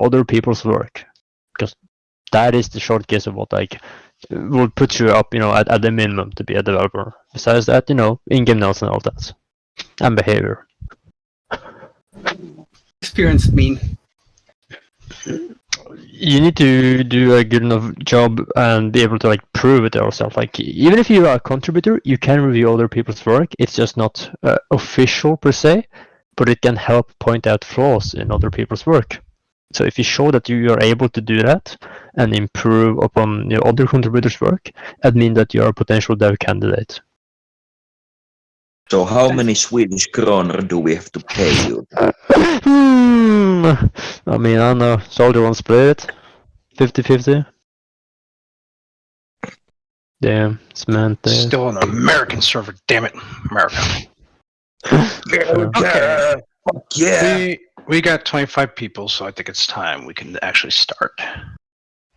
other people's work, because that is the short case of what like will put you up, at the minimum to be a developer. Besides that, in-game notes and all that, and behavior. Experience mean. You need to do a good enough job and be able to like prove it yourself. Like even if you are a contributor, you can review other people's work. It's just not official per se, but it can help point out flaws in other people's work. So if you show that you are able to do that and improve upon your other contributors' work, that means that you are a potential dev candidate. So how many Swedish kronor do we have to pay you? I mean, I don't know. Soldier won't split it. 50-50. Damn, it's meant there. Still an American server, damn it, America. Okay. Fuck yeah. We got 25 people, so I think it's time we can actually start.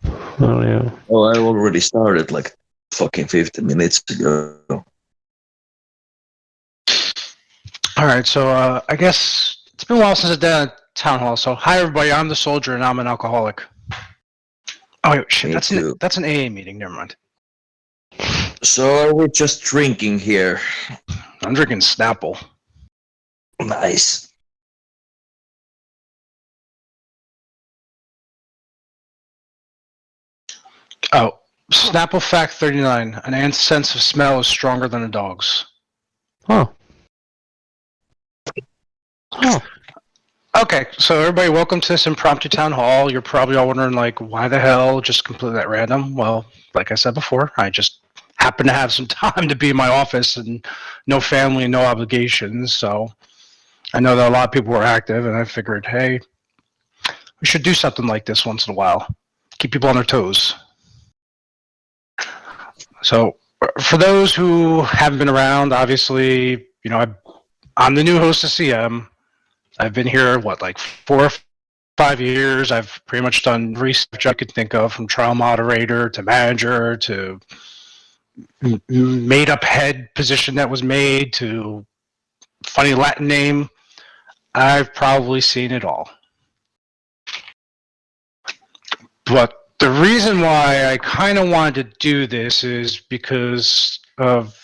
Oh yeah. Oh, I already started like fucking 15 minutes ago. All right, so I guess it's been a while since I've done a town hall. So hi everybody, I'm the soldier and I'm an alcoholic. Oh wait, shit, that's an AA meeting. Never mind. So are we just drinking here? I'm drinking Snapple. Nice. Oh, Snapple fact 39. An ant's sense of smell is stronger than a dog's. Oh. Oh. Okay, so everybody, welcome to this impromptu town hall. You're probably all wondering, like, why the hell? Just completely at random. Well, like I said before, I just happen to have some time to be in my office and no family and no obligations. So I know that a lot of people were active, and I figured, hey, we should do something like this once in a while. Keep people on their toes. So for those who haven't been around, obviously, I'm the new host of CM. I've been here, like 4 or 5 years. I've pretty much done research I could think of, from trial moderator to manager to made up head position that was made to funny Latin name. I've probably seen it all. But the reason why I kind of wanted to do this is because of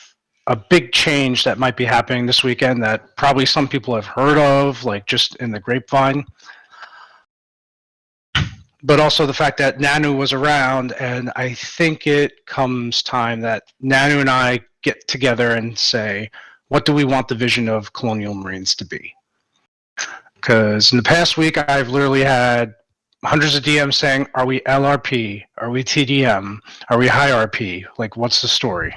a big change that might be happening this weekend that probably some people have heard of, like just in the grapevine. But also the fact that Nanu was around, and I think it comes time that Nanu and I get together and say, what do we want the vision of Colonial Marines to be? Because in the past week, I've literally had hundreds of DMs saying, are we LRP? Are we TDM? Are we high RP? Like, what's the story?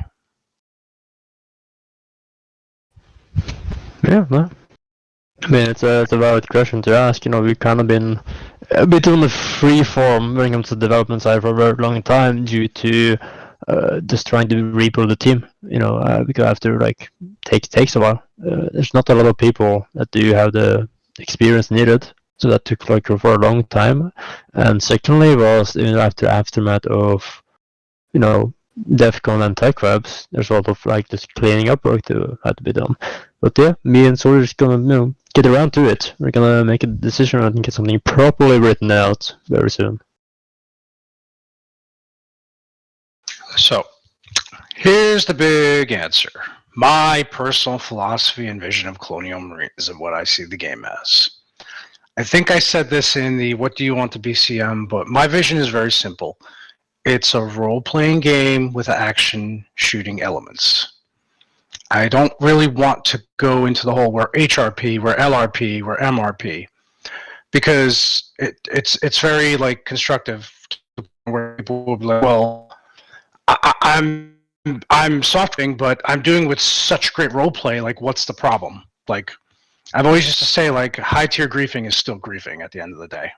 Yeah, no. I mean, it's a valid question to ask. We've kind of been a bit on the free form when it comes to the development side for a very long time due to just trying to rebuild the team. Because after takes a while. There's not a lot of people that do have the experience needed, so that took for a long time. And secondly was after aftermath of DEFCON and tech webs, there's a lot of just cleaning up work that had to be done. But yeah, me and Soldier is gonna get around to it. We're gonna make a decision and get something properly written out very soon. So here's the big answer. My personal philosophy and vision of Colonial Marines and what I see the game as. I think I said this in the What Do You Want to Be CM, but my vision is very simple. It's a role-playing game with action shooting elements. I don't really want to go into the whole we're HRP, we're LRP, we're MRP, because it's very constructive where people will be like, well, I'm softing, but I'm doing with such great role-play, what's the problem? I've always used to say, high-tier griefing is still griefing at the end of the day.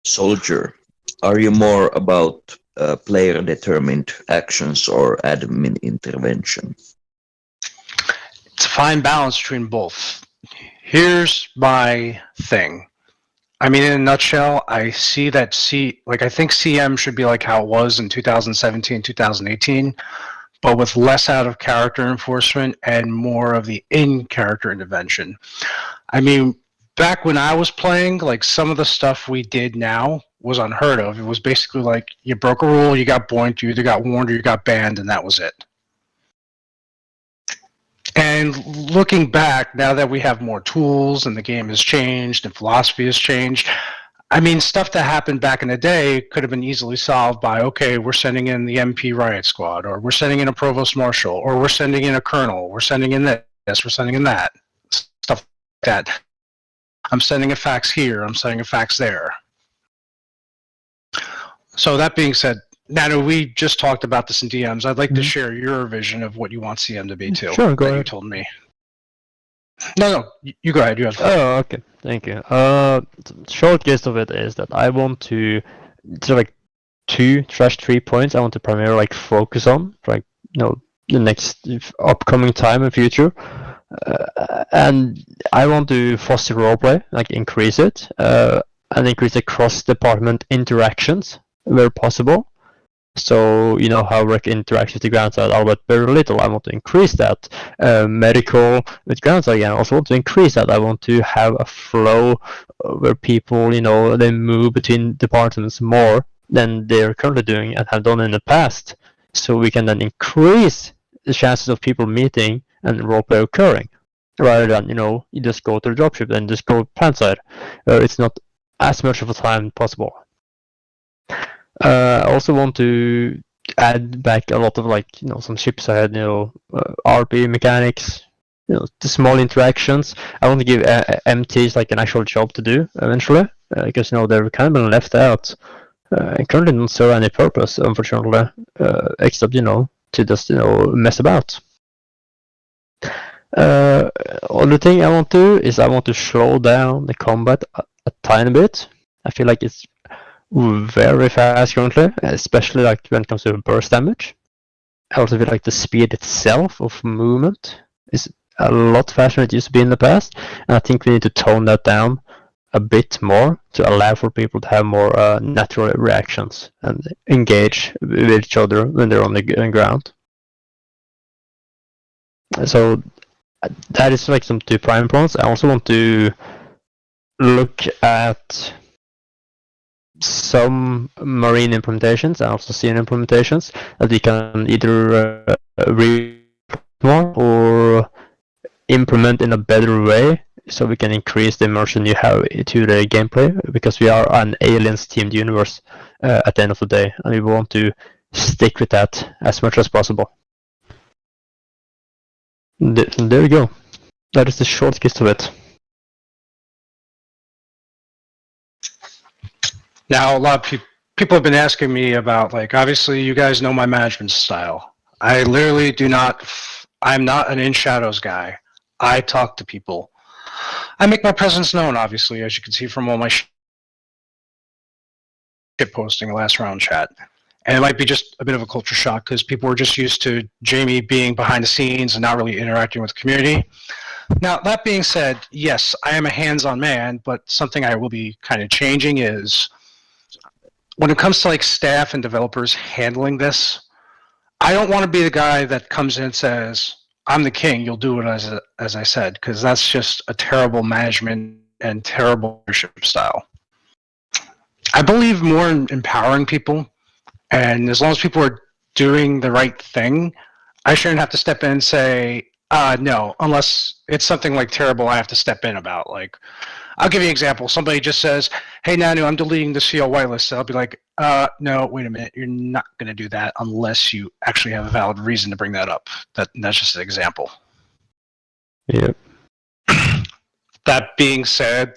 Soldier, are you more about player-determined actions or admin intervention? It's a fine balance between both. Here's my thing. I mean, in a nutshell, I see that I think CM should be like how it was in 2017, 2018, but with less out-of-character enforcement and more of the in-character intervention. I mean, back when I was playing, like some of the stuff we did now was unheard of. It was basically like you broke a rule, you got boinked, you either got warned or you got banned, and that was it. And looking back, now that we have more tools and the game has changed and philosophy has changed, I mean, stuff that happened back in the day could have been easily solved by, okay, we're sending in the MP riot squad, or we're sending in a provost marshal, or we're sending in a colonel, we're sending in this, we're sending in that, stuff like that. I'm sending a fax here, I'm sending a fax there. So that being said, Nano, we just talked about this in DMs. I'd like to share your vision of what you want CM to be too. Sure, go ahead. You told me. No, you go ahead. You have. Oh, okay. Thank you. Short gist of it is that I want to, so like 2/3 points I want to primarily like focus on, like the next upcoming time and future, and I want to foster roleplay, like increase it, and increase the cross-department interactions where possible. So, how Rick interacts with the ground side, albeit very little. I want to increase that. Medical with ground side again, I also want to increase that. I want to have a flow where people, they move between departments more than they're currently doing and have done in the past. So we can then increase the chances of people meeting and roleplay occurring. Rather than, you just go to the dropship and just go plant side, where it's not as much of a time possible. I also want to add back a lot of some ship side, RP mechanics, the small interactions. I want to give MTs like an actual job to do eventually, because they're kind of been left out and currently don't serve any purpose, unfortunately, except to just mess about. Other thing I want to do is I want to slow down the combat a tiny bit. I feel like it's very fast currently, especially like when it comes to burst damage. I also feel like the speed itself of movement is a lot faster than it used to be in the past, and I think we need to tone that down a bit more to allow for people to have more natural reactions and engage with each other when they're on the ground. So that is like some 2 prime points. I also want to look at some marine implementations and also CN implementations that we can either read more or implement in a better way, so we can increase the immersion you have to the gameplay, because we are an aliens themed universe at the end of the day, and we want to stick with that as much as possible. There we go. That is the short gist of it. Now, a lot of people have been asking me about, obviously you guys know my management style. I literally I'm not an in shadows guy. I talk to people. I make my presence known, obviously, as you can see from all my shit posting last round chat. And it might be just a bit of a culture shock because people were just used to Jamie being behind the scenes and not really interacting with the community. Now, that being said, yes, I am a hands-on man, but something I will be kind of changing is, when it comes to staff and developers handling this, I don't want to be the guy that comes in and says, I'm the king, you'll do it as I said, because that's just a terrible management and terrible leadership style. I believe more in empowering people, and as long as people are doing the right thing, I shouldn't have to step in and say, no, unless it's something terrible I have to step in about. I'll give you an example. Somebody just says, hey, Nanu, I'm deleting the CL whitelist. I'll be like, no, wait a minute. You're not going to do that unless you actually have a valid reason to bring that up. That's just an example. Yep. That being said,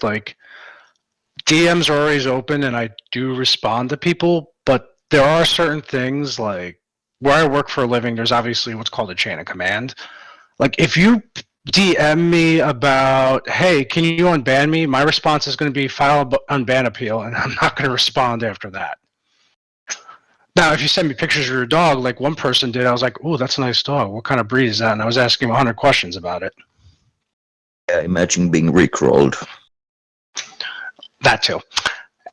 DMs are always open, and I do respond to people, but there are certain things, where I work for a living, there's obviously what's called a chain of command. If you DM me about, hey, can you unban me? My response is going to be file an unban appeal, and I'm not going to respond after that. Now, if you send me pictures of your dog, like one person did, I was like, oh, that's a nice dog. What kind of breed is that? And I was asking 100 questions about it. Yeah, imagine being rickrolled. That too.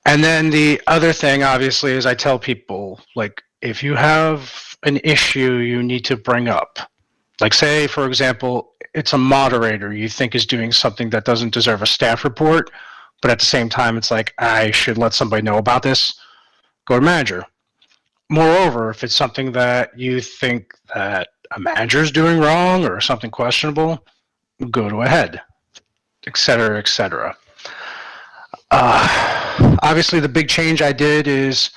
And then the other thing, obviously, is I tell people, if you have an issue you need to bring up, say, for example, it's a moderator you think is doing something that doesn't deserve a staff report, but at the same time, it's like, I should let somebody know about this, go to manager. Moreover, if it's something that you think that a manager is doing wrong or something questionable, go to a head, etc., etc. Obviously, the big change I did is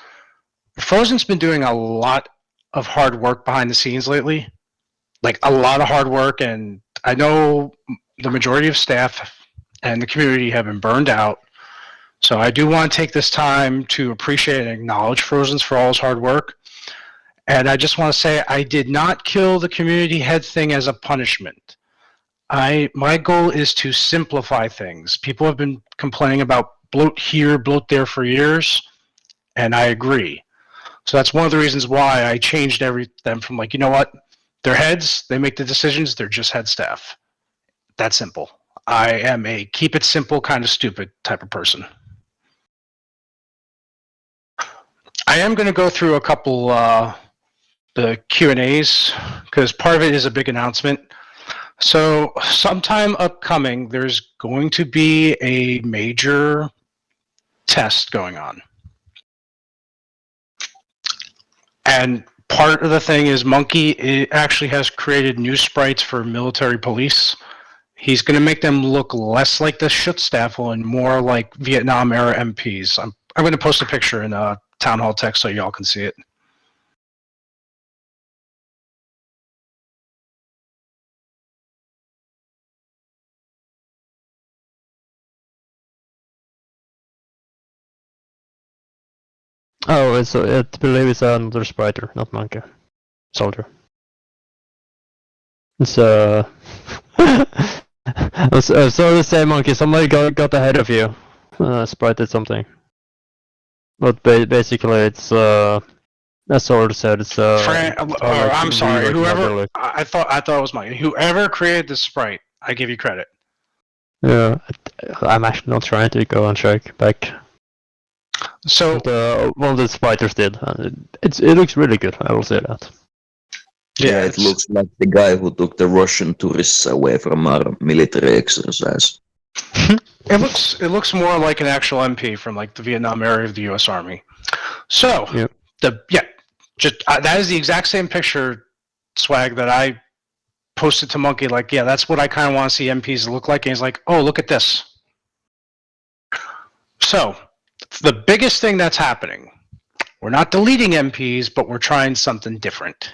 Frozen's been doing a lot of hard work behind the scenes lately, like a lot of hard work, and I know the majority of staff and the community have been burned out. So I do want to take this time to appreciate and acknowledge Frozen's for all his hard work. And I just want to say I did not kill the community head thing as a punishment. My goal is to simplify things. People have been complaining about bloat here, bloat there for years, and I agree. So that's one of the reasons why I changed them from like, you know what, they're heads, they make the decisions, they're just head staff. That's simple. I am a keep it simple, kind of stupid type of person. I am going to go through a couple the Q&As because part of it is a big announcement. So sometime upcoming, there's going to be a major test going on. And part of the thing is Monkey actually has created new sprites for military police. He's going to make them look less like the Schutzstaffel and more like Vietnam-era MPs. I'm going to post a picture in Townhall text so y'all can see it. Oh, I believe it's another spider, not monkey. Soldier. It's I saw the same monkey. Somebody got ahead of you. Sprite did something. But basically, it's as Soldier said, it's I'm sorry. Whoever I thought it was Monkey. Whoever created the sprite, I give you credit. Yeah, I'm actually not trying to go and check back. So one of the spiders did. It looks really good. I will say that. Yeah, it looks like the guy who took the Russian tourists away from our military exercise. It looks more like an actual MP from like the Vietnam era of the U.S. Army. So yep. That is the exact same picture, Swag, that I posted to Monkey. Like, yeah, that's what I kind of want to see MPs look like. And he's like, oh, look at this. So the biggest thing that's happening, we're not deleting MPs, but we're trying something different.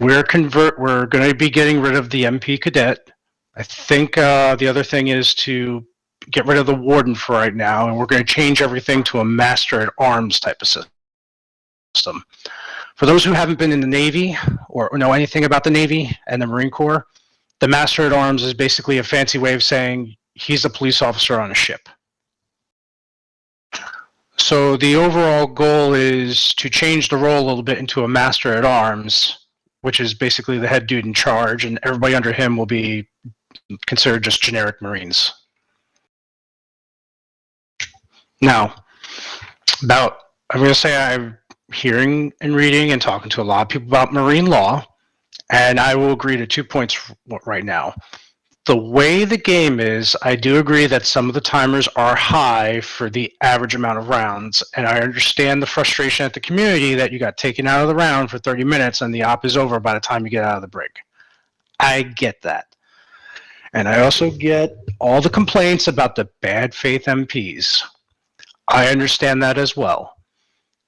We're going to be getting rid of the MP cadet. I think the other thing is to get rid of the warden for right now, and we're going to change everything to a master at arms type of system. For those who haven't been in the Navy or know anything about the Navy and the Marine Corps, the master at arms is basically a fancy way of saying he's a police officer on a ship. So the overall goal is to change the role a little bit into a master at arms, which is basically the head dude in charge, and everybody under him will be considered just generic Marines. Now, I'm going to say I'm hearing and reading and talking to a lot of people about Marine law, and I will agree to 2 points right now. The way the game is, I do agree that some of the timers are high for the average amount of rounds, and I understand the frustration at the community that you got taken out of the round for 30 minutes and the op is over by the time you get out of the break. I get that. And I also get all the complaints about the bad faith MPs. I understand that as well.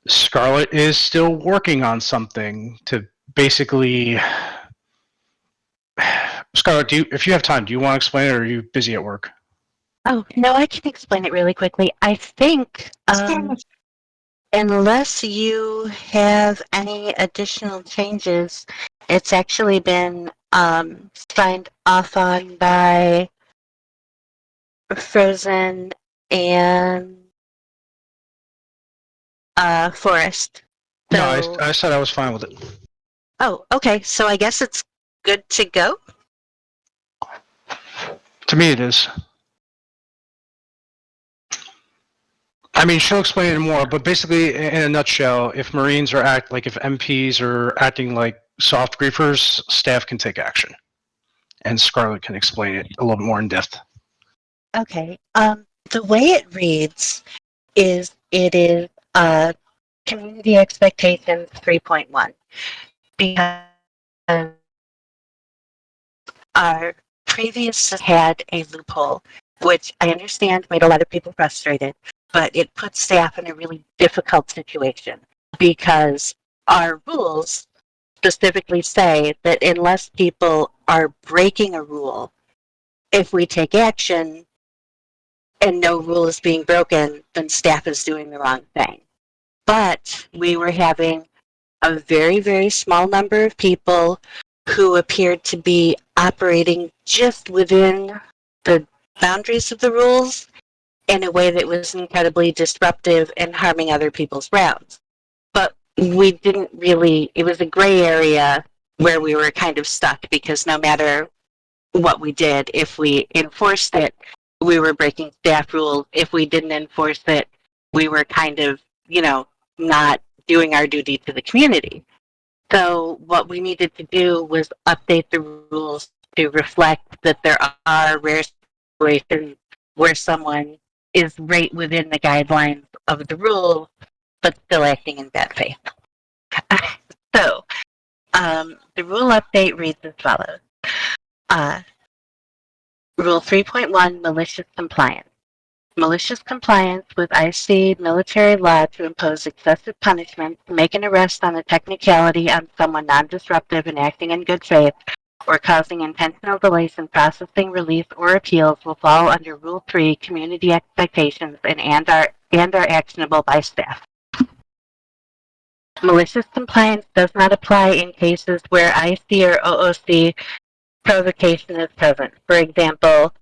Scarlett is still working on something to basically... Scarlett, if you have time, do you want to explain it, or are you busy at work? Oh, no, I can explain it really quickly. I think unless you have any additional changes, it's actually been signed off on by Frozen and Forrest. So... No, I said I was fine with it. Oh, okay. So I guess it's good to go? To me, it is. I mean, she'll explain it more, but basically, in a nutshell, if Marines are if MPs are acting like soft griefers, staff can take action. and Scarlett can explain it a little bit more in depth. Okay. The way it reads is it is Community Expectations 3.1 because our previous had a loophole, which I understand made a lot of people frustrated, but it put staff in a really difficult situation because our rules specifically say that unless people are breaking a rule, if we take action and no rule is being broken, then staff is doing the wrong thing. But we were having a very, very small number of people who appeared to be operating just within the boundaries of the rules in a way that was incredibly disruptive and harming other people's rounds. But we didn't really, it was a gray area where we were kind of stuck because no matter what we did, if we enforced it, we were breaking staff rules. If we didn't enforce it, we were kind of, not doing our duty to the community. So what we needed to do was update the rules to reflect that there are rare situations where someone is right within the guidelines of the rules, but still acting in bad faith. So the rule update reads as follows. Rule 3.1, malicious compliance. Malicious compliance with IC military law to impose excessive punishment, to make an arrest on a technicality on someone non-disruptive and acting in good faith, or causing intentional delays in processing, release, or appeals will fall under Rule 3, community expectations, and are actionable by staff. Malicious compliance does not apply in cases where IC or OOC provocation is present. For example,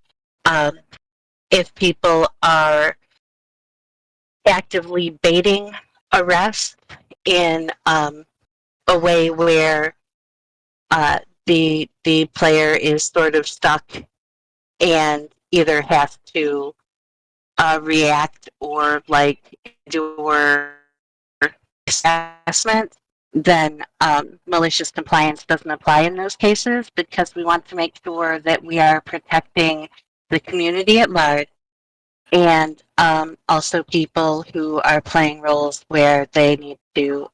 if people are actively baiting arrests in a way where the player is sort of stuck and either has to react or do assessment, then malicious compliance doesn't apply in those cases because we want to make sure that we are protecting the community at large and also people who are playing roles where they need to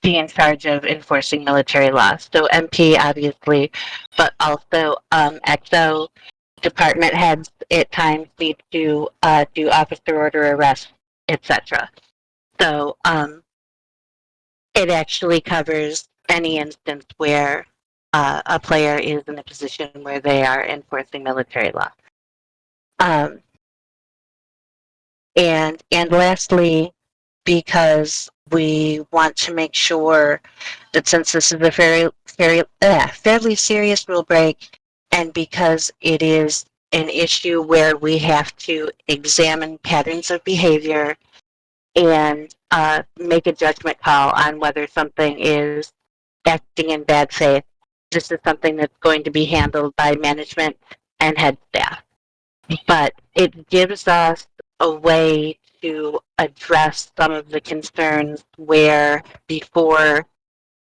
be in charge of enforcing military law. So MP, obviously, but also EXO department heads at times need to do officer order arrests, etc. So it actually covers any instance where a player is in a position where they are enforcing military law. And lastly, because we want to make sure that since this is a fairly serious rule break, and because it is an issue where we have to examine patterns of behavior and make a judgment call on whether something is acting in bad faith, this is something that's going to be handled by management and head staff. But it gives us a way to address some of the concerns where before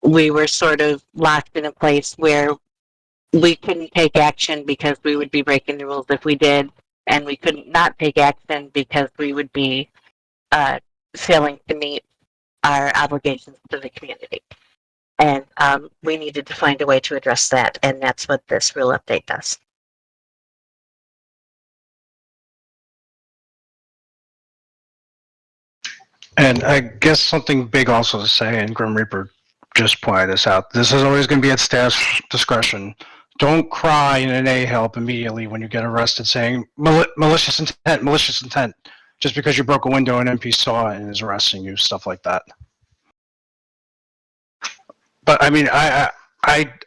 we were sort of locked in a place where we couldn't take action because we would be breaking the rules if we did, and we couldn't not take action because we would be failing to meet our obligations to the community. And we needed to find a way to address that, and that's what this rule update does. And I guess something big also to say, and Grim Reaper just pointed this out, this is always going to be at staff's discretion. Don't cry in an A-help immediately when you get arrested saying malicious intent, just because you broke a window and MP saw it and is arresting you, stuff like that. But I mean, I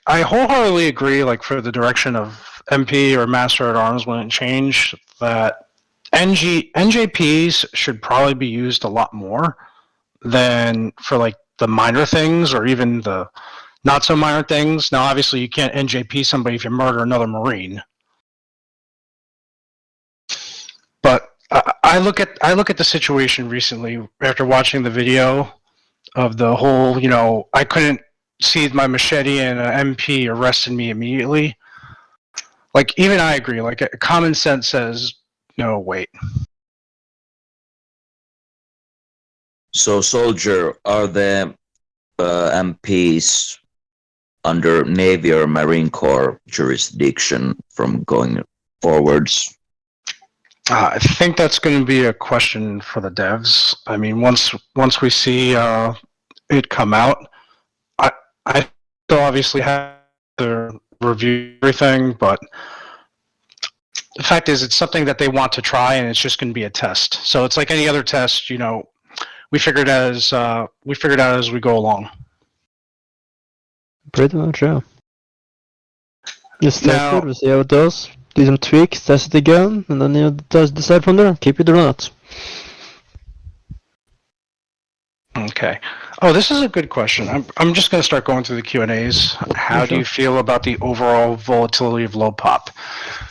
wholeheartedly agree, like for the direction of MP or Master at Arms when it changed, that NJPs should probably be used a lot more than for like the minor things or even the not so minor things. Now, obviously, you can't NJP somebody if you murder another Marine. But I look at the situation recently after watching the video of the whole, I couldn't seized my machete and an MP arrested me immediately. Like, even I agree. Like, common sense says, no, wait. So, Soldier, are the MPs under Navy or Marine Corps jurisdiction from going forwards? I think that's going to be a question for the devs. I mean, once we see it come out, I still obviously have to review everything, but the fact is, it's something that they want to try, and it's just going to be a test. So it's like any other test, you know. We figure it out as we go along. Pretty much, yeah. Just test Now- it, we'll see how it does. Do some tweaks, test it again, and then you just decide from there. Keep it or not. Okay. Oh, this is a good question. I'm just going to start going through the Q&As. How do you feel about the overall volatility of low pop?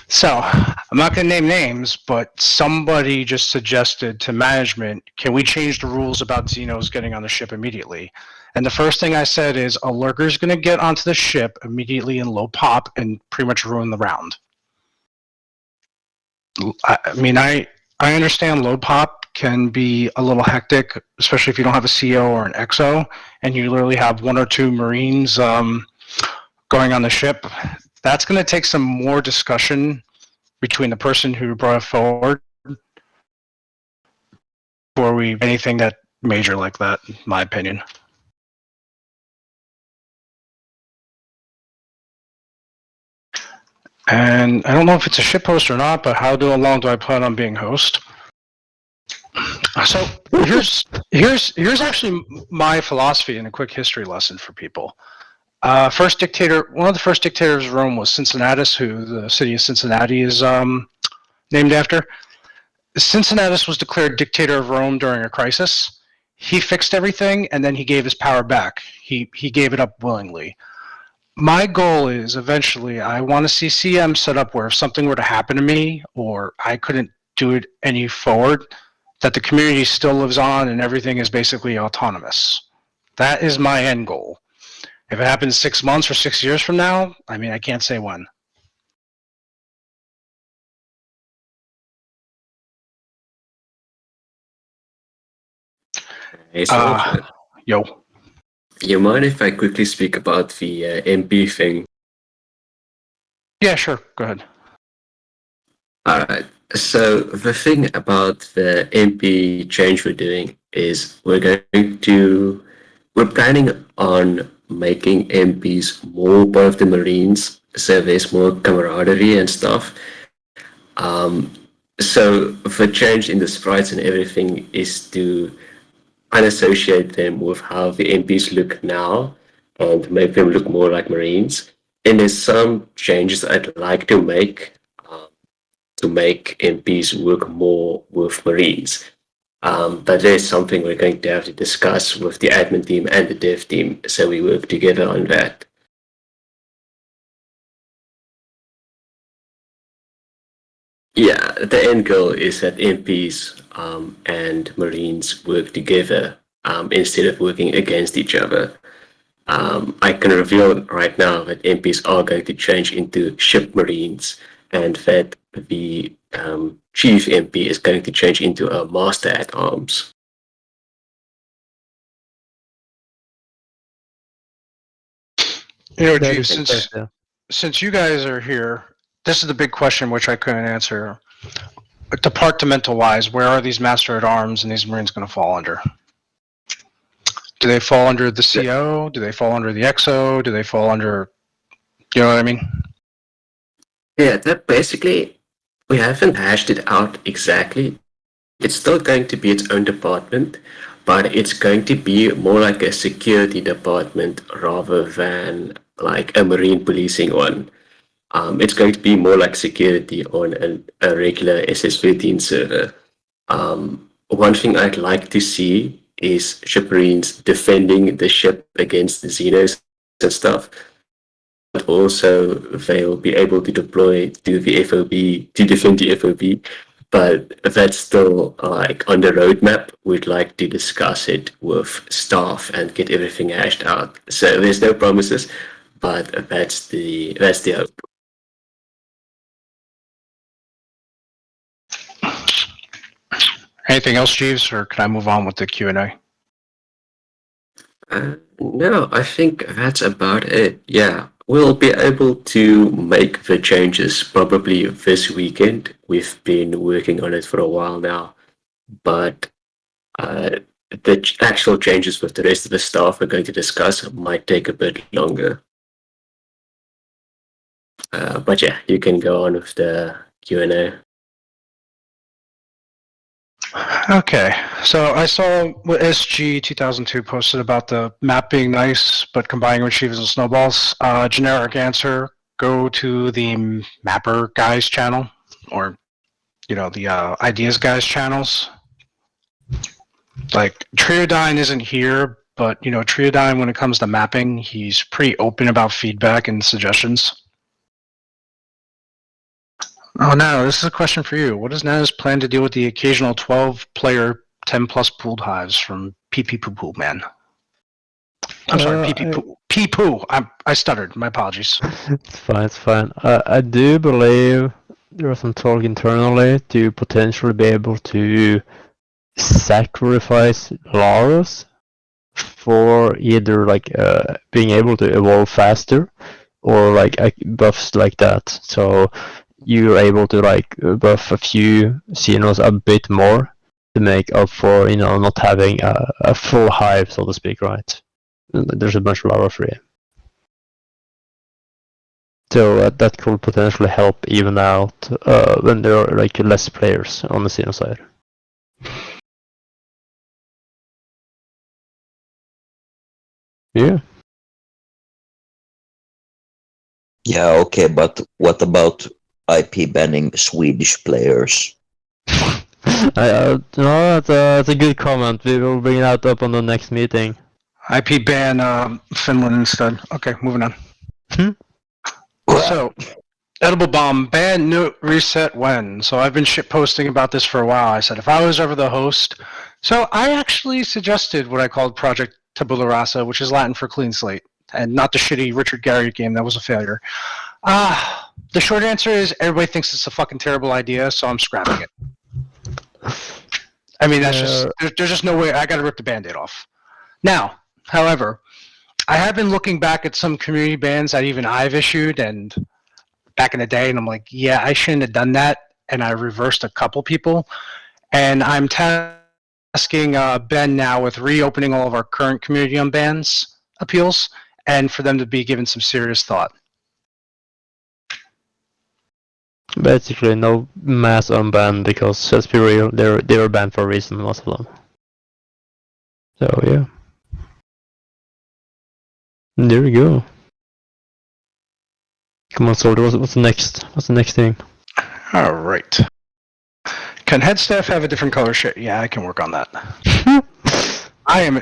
So, I'm not going to name names, but somebody just suggested to management, can we change the rules about Xenos getting on the ship immediately? And the first thing I said is a lurker's going to get onto the ship immediately in low pop and pretty much ruin the round. I mean, I understand low pop can be a little hectic, especially if you don't have a CO or an XO, and you literally have 1 or 2 Marines going on the ship. That's going to take some more discussion between the person who brought it forward before we anything that major like that, in my opinion. And I don't know if it's a ship host or not, but how long do I plan on being host? So here's actually my philosophy and a quick history lesson for people. One of the first dictators of Rome was Cincinnatus, who the city of Cincinnati is named after. Cincinnatus was declared dictator of Rome during a crisis. He fixed everything, and then he gave his power back. He gave it up willingly. My goal is eventually I want to see CM set up where if something were to happen to me or I couldn't do it any forward, that the community still lives on and everything is basically autonomous. That is my end goal. If it happens 6 months or 6 years from now, I mean, I can't say when. Hey, Soldier. Yo. You mind if I quickly speak about the MP thing? Yeah, sure. Go ahead. Alright, so the thing about the MP change we're doing is we're planning on making MPs more part of the Marines, so there's more camaraderie and stuff. So the change in the sprites and everything is to unassociate them with how the MPs look now and make them look more like Marines. And there's some changes I'd like to make MPs work more with Marines. But there's something we're going to have to discuss with the admin team and the dev team, so we work together on that. Yeah, the end goal is that MPs and Marines work together instead of working against each other. I can reveal right now that MPs are going to change into ship Marines and that the chief MP is going to change into a master at arms. You know, That G, is correct, yeah. since you guys are here, this is the big question which I couldn't answer. Departmental wise, where are these master at arms and these Marines going to fall under? Do they fall under the CO? Do they fall under the XO? Do they fall under, you know what I mean? Yeah, that basically, we haven't hashed it out exactly. It's still going to be its own department, but it's going to be more like a security department rather than like a Marine policing one. It's going to be more like security on a regular SS13 server. One thing I'd like to see is ship Marines defending the ship against the Xenos and stuff. But also, they'll be able to deploy to the FOB to defend the FOB but that's still like on the roadmap. We'd like to discuss it with staff and get everything hashed out. So there's no promises, but that's the hope. Anything else, Jeeves, or can I move on with the Q&A? No, I think that's about it. Yeah, we'll be able to make the changes probably this weekend. We've been working on it for a while now, but the actual changes with the rest of the staff we're going to discuss might take a bit longer. But yeah, you can go on with the Q&A. Okay, so I saw what SG 2002 posted about the map being nice, but combining retrievers and snowballs. Generic answer, go to the Mapper guys channel, or, the Ideas guys channels. Like, Triodyne isn't here, but, Triodyne, when it comes to mapping, he's pretty open about feedback and suggestions. Oh, no, this is a question for you. What is Nana's plan to deal with the occasional 12-player, 10-plus pooled hives from Pee-Poo Man? I'm sorry, Pee-Poo. I stuttered. My apologies. It's fine. I do believe there was some talk internally to potentially be able to sacrifice Larus for either being able to evolve faster or buffs like that. So you're able to buff a few Xenos a bit more to make up for not having a full hive, so to speak, right? There's a bunch of lava free. So that could potentially help even out when there are less players on the Xeno side. Yeah. Yeah, okay, but what about IP banning Swedish players? No, that's a good comment. We will bring that up on the next meeting. IP ban Finland instead. Okay, moving on. So, Edible Bomb, ban note reset when? So I've been shitposting about this for a while. I said if I was ever the host. So I actually suggested what I called Project Tabula Rasa, which is Latin for clean slate, and not the shitty Richard Garriott game that was a failure. The short answer is everybody thinks it's a fucking terrible idea, so I'm scrapping it. I mean, that's there's just no way. I got to rip the Band-Aid off. Now, however, I have been looking back at some community bans that even I've issued and back in the day, and I'm like, yeah, I shouldn't have done that, and I reversed a couple people, and I'm tasking Ben now with reopening all of our current community unbans appeals, and for them to be given some serious thought. Basically, no mass unban because let's be real, they were banned for a reason, most of them. So yeah, there we go. Come on, Soldier. What's the next? What's the next thing? All right. Can head staff have a different color shit? Yeah, I can work on that. I am.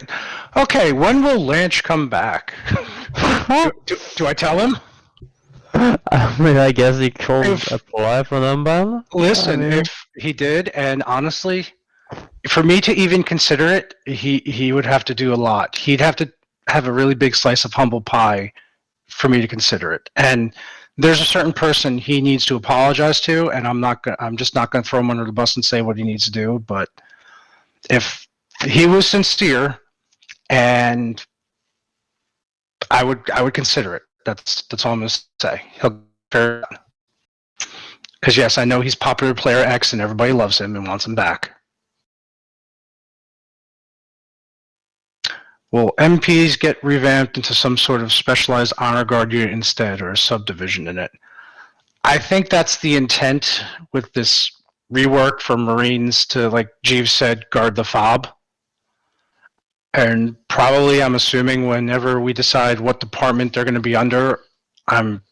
Okay, when will Lanch come back? do I tell him? I mean, I guess he could apply for an unban. Listen, if he did, and honestly, for me to even consider it, he would have to do a lot. He'd have to have a really big slice of humble pie for me to consider it. And there's a certain person he needs to apologize to, and I'm just not going to throw him under the bus and say what he needs to do. But if he was sincere, and I would consider it. That's all I'm going to say. He'll fair because yes, I know he's popular player X, and everybody loves him and wants him back. Will MPs get revamped into some sort of specialized honor guard unit instead, or a subdivision in it? I think that's the intent with this rework for Marines to, like Jeeves said, guard the fob. And probably, I'm assuming, whenever we decide what department they're going to be under, I'm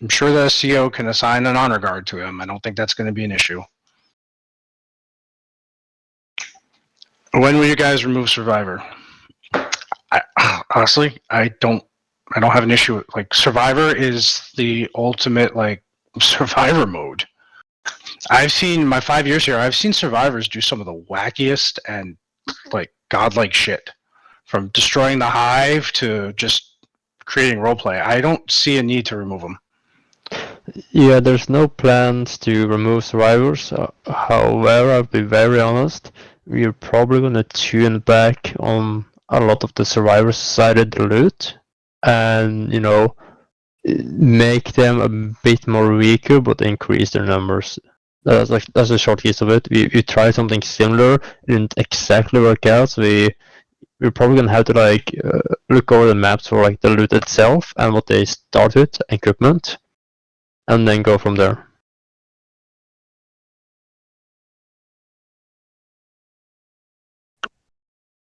sure the CO can assign an honor guard to him. I don't think that's going to be an issue. When will you guys remove Survivor? Honestly, I don't have an issue with, Survivor is the ultimate Survivor mode. I've seen my 5 years here. I've seen survivors do some of the wackiest and like godlike shit, from destroying the hive to just creating roleplay. I don't see a need to remove them. Yeah, there's no plans to remove survivors. However, I'll be very honest, we're probably gonna tune back on a lot of the survivor-sided loot, and make them a bit more weaker, but increase their numbers. That's the short case of it. We tried something similar, it didn't exactly work out. So we're probably gonna have to look over the maps for like the loot itself and what they start with, equipment, and then go from there.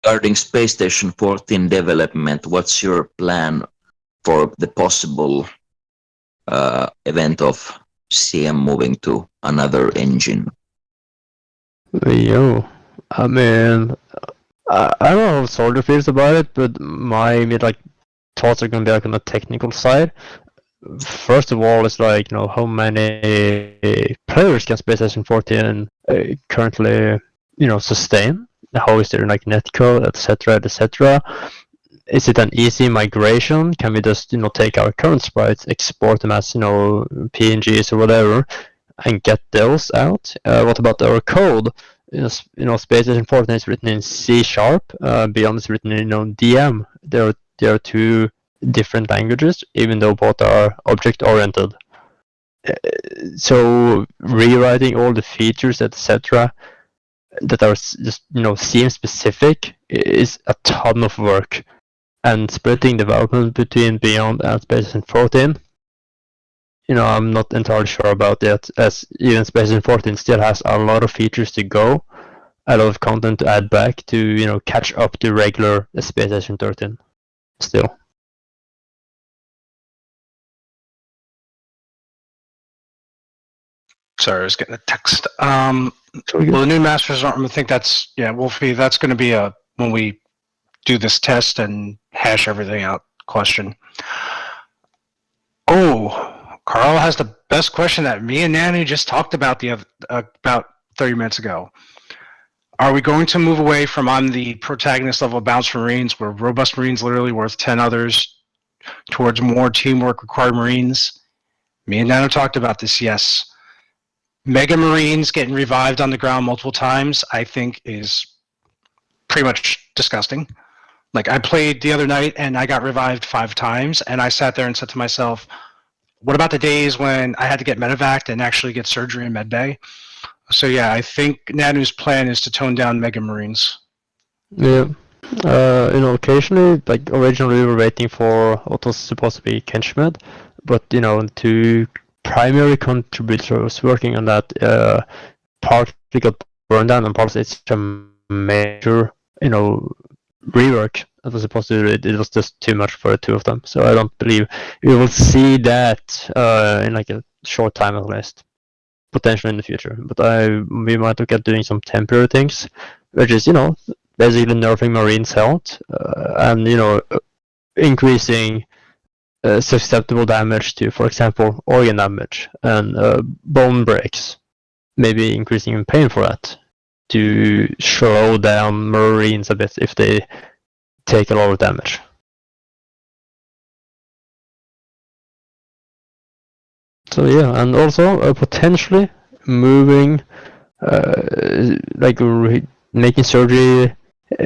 Regarding Space Station 14 development, what's your plan for the possible event of CM moving to another engine? Yo, I mean, I don't know how Soldier feels about it, but my thoughts are gonna be on the technical side. First of all, it's how many players can Space Station 14 currently, sustain? How is their netcode, etc., etc.? Is it an easy migration? Can we just, take our current sprites, export them as, PNGs or whatever, and get those out? What about our code? Space Station 14 is written in C#. Beyond is written in, DM. There are two different languages, even though both are object-oriented. So rewriting all the features, etc., that are just CM specific is a ton of work, and splitting development between Beyond and Space Station 14, I'm not entirely sure about that, as even Space Station 14 still has a lot of features to go, a lot of content to add back to catch up to regular Space Station 13 still. Sorry, I was getting a text. Well, the new Masters Arm, I think that's, Wolfie, that's going to be when we do this test and hash everything out question. Oh, Carl has the best question that me and Nanu just talked about about 30 minutes ago. Are we going to move away from on the protagonist level bounce Marines, where robust Marines literally worth 10 others, towards more teamwork required Marines? Me and Nanu talked about this, yes. Mega Marines getting revived on the ground multiple times, I think, is pretty much disgusting. Like, I played the other night and I got revived 5 times, and I sat there and said to myself, what about the days when I had to get medevaced and actually get surgery in medbay? So yeah, I think Nanu's plan is to tone down Mega Marines. Yeah. Occasionally, originally we were waiting for what was supposed to be Kenchmed, but two primary contributors working on that partly got burned down, and partly it's a major rework that was supposed to do it. It was just too much for the two of them, so I don't believe we will see that in a short time at least, potentially in the future. But we might look at doing some temporary things, which is basically nerfing Marines' health and increasing susceptible damage to, for example, organ damage and bone breaks, maybe increasing in pain for that, to slow down Marines a bit if they take a lot of damage. So yeah, and also potentially moving, making surgery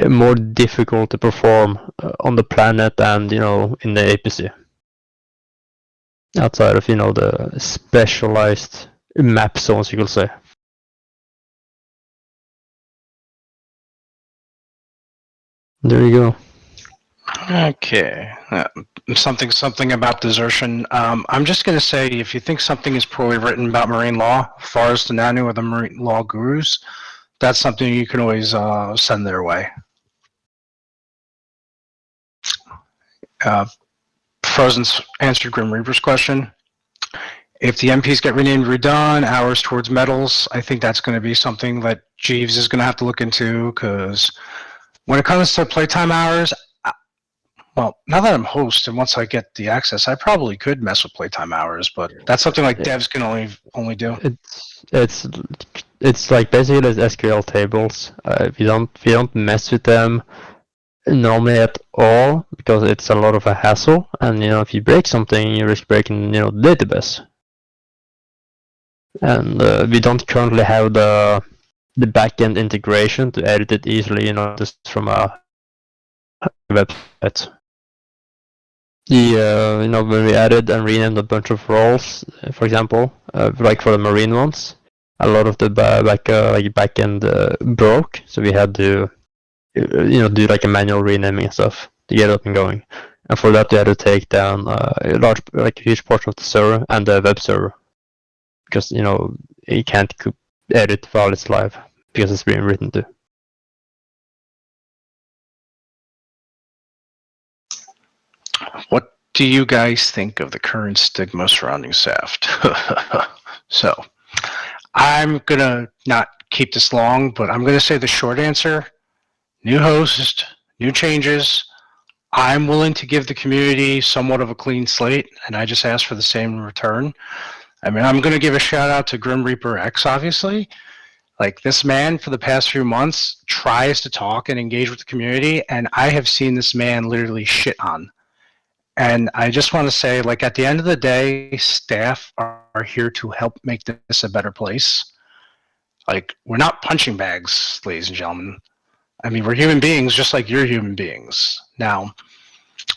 more difficult to perform on the planet and in the APC. Outside of the specialized map zones, you could say. There you go. Okay. Something about desertion. I'm just going to say, if you think something is poorly written about marine law, as far as the Nanu or the marine law gurus, that's something you can always send their way. Frozen's answered Grim Reaper's question. If the MPs get renamed redone, hours towards medals, I think that's going to be something that Jeeves is going to have to look into, because when it comes to playtime hours, Well, now that I'm host, and once I get the access, I probably could mess with playtime hours, but that's something like devs can only do. It's like basically the SQL tables. We don't mess with them normally at all because it's a lot of a hassle, and if you break something, you risk breaking the database. And we don't currently have the backend integration to edit it easily, just from a website. When we added and renamed a bunch of roles, for example, like for the marine ones, a lot of the backend broke, so we had to, do like a manual renaming and stuff to get it up and going. And for that, we had to take down a huge portion of the server and the web server, because you can't edit while it's live because it's being written to. What do you guys think of the current stigma surrounding SAFT? So, I'm gonna not keep this long, but I'm gonna say the short answer: new host, new changes. I'm willing to give the community somewhat of a clean slate, and I just ask for the same in return. I mean, I'm gonna give a shout out to Grim Reaper X, obviously. Like, this man for the past few months tries to talk and engage with the community, and I have seen this man literally shit on. And I just want to say, like, at the end of the day, staff are here to help make this a better place. Like, we're not punching bags, ladies and gentlemen. I mean, we're human beings just like you're human beings. Now,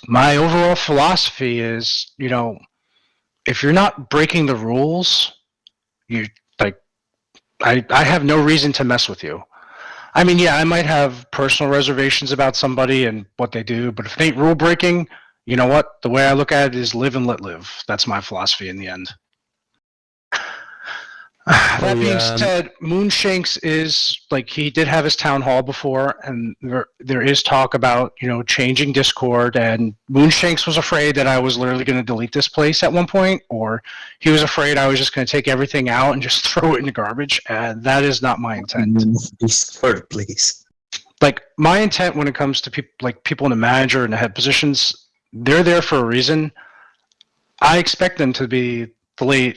my overall philosophy is, if you're not breaking the rules, I have no reason to mess with you. I mean, yeah, I might have personal reservations about somebody and what they do, but if it ain't rule breaking, you know what? The way I look at it is live and let live. That's my philosophy in the end. That being said, Moonshanks is, like, he did have his town hall before, and there is talk about, changing Discord, and Moonshanks was afraid that I was literally going to delete this place at one point, or he was afraid I was just going to take everything out and just throw it in the garbage, and that is not my intent. Discord, please. Like, my intent when it comes to people in the manager and the head positions, they're there for a reason. I expect them to be the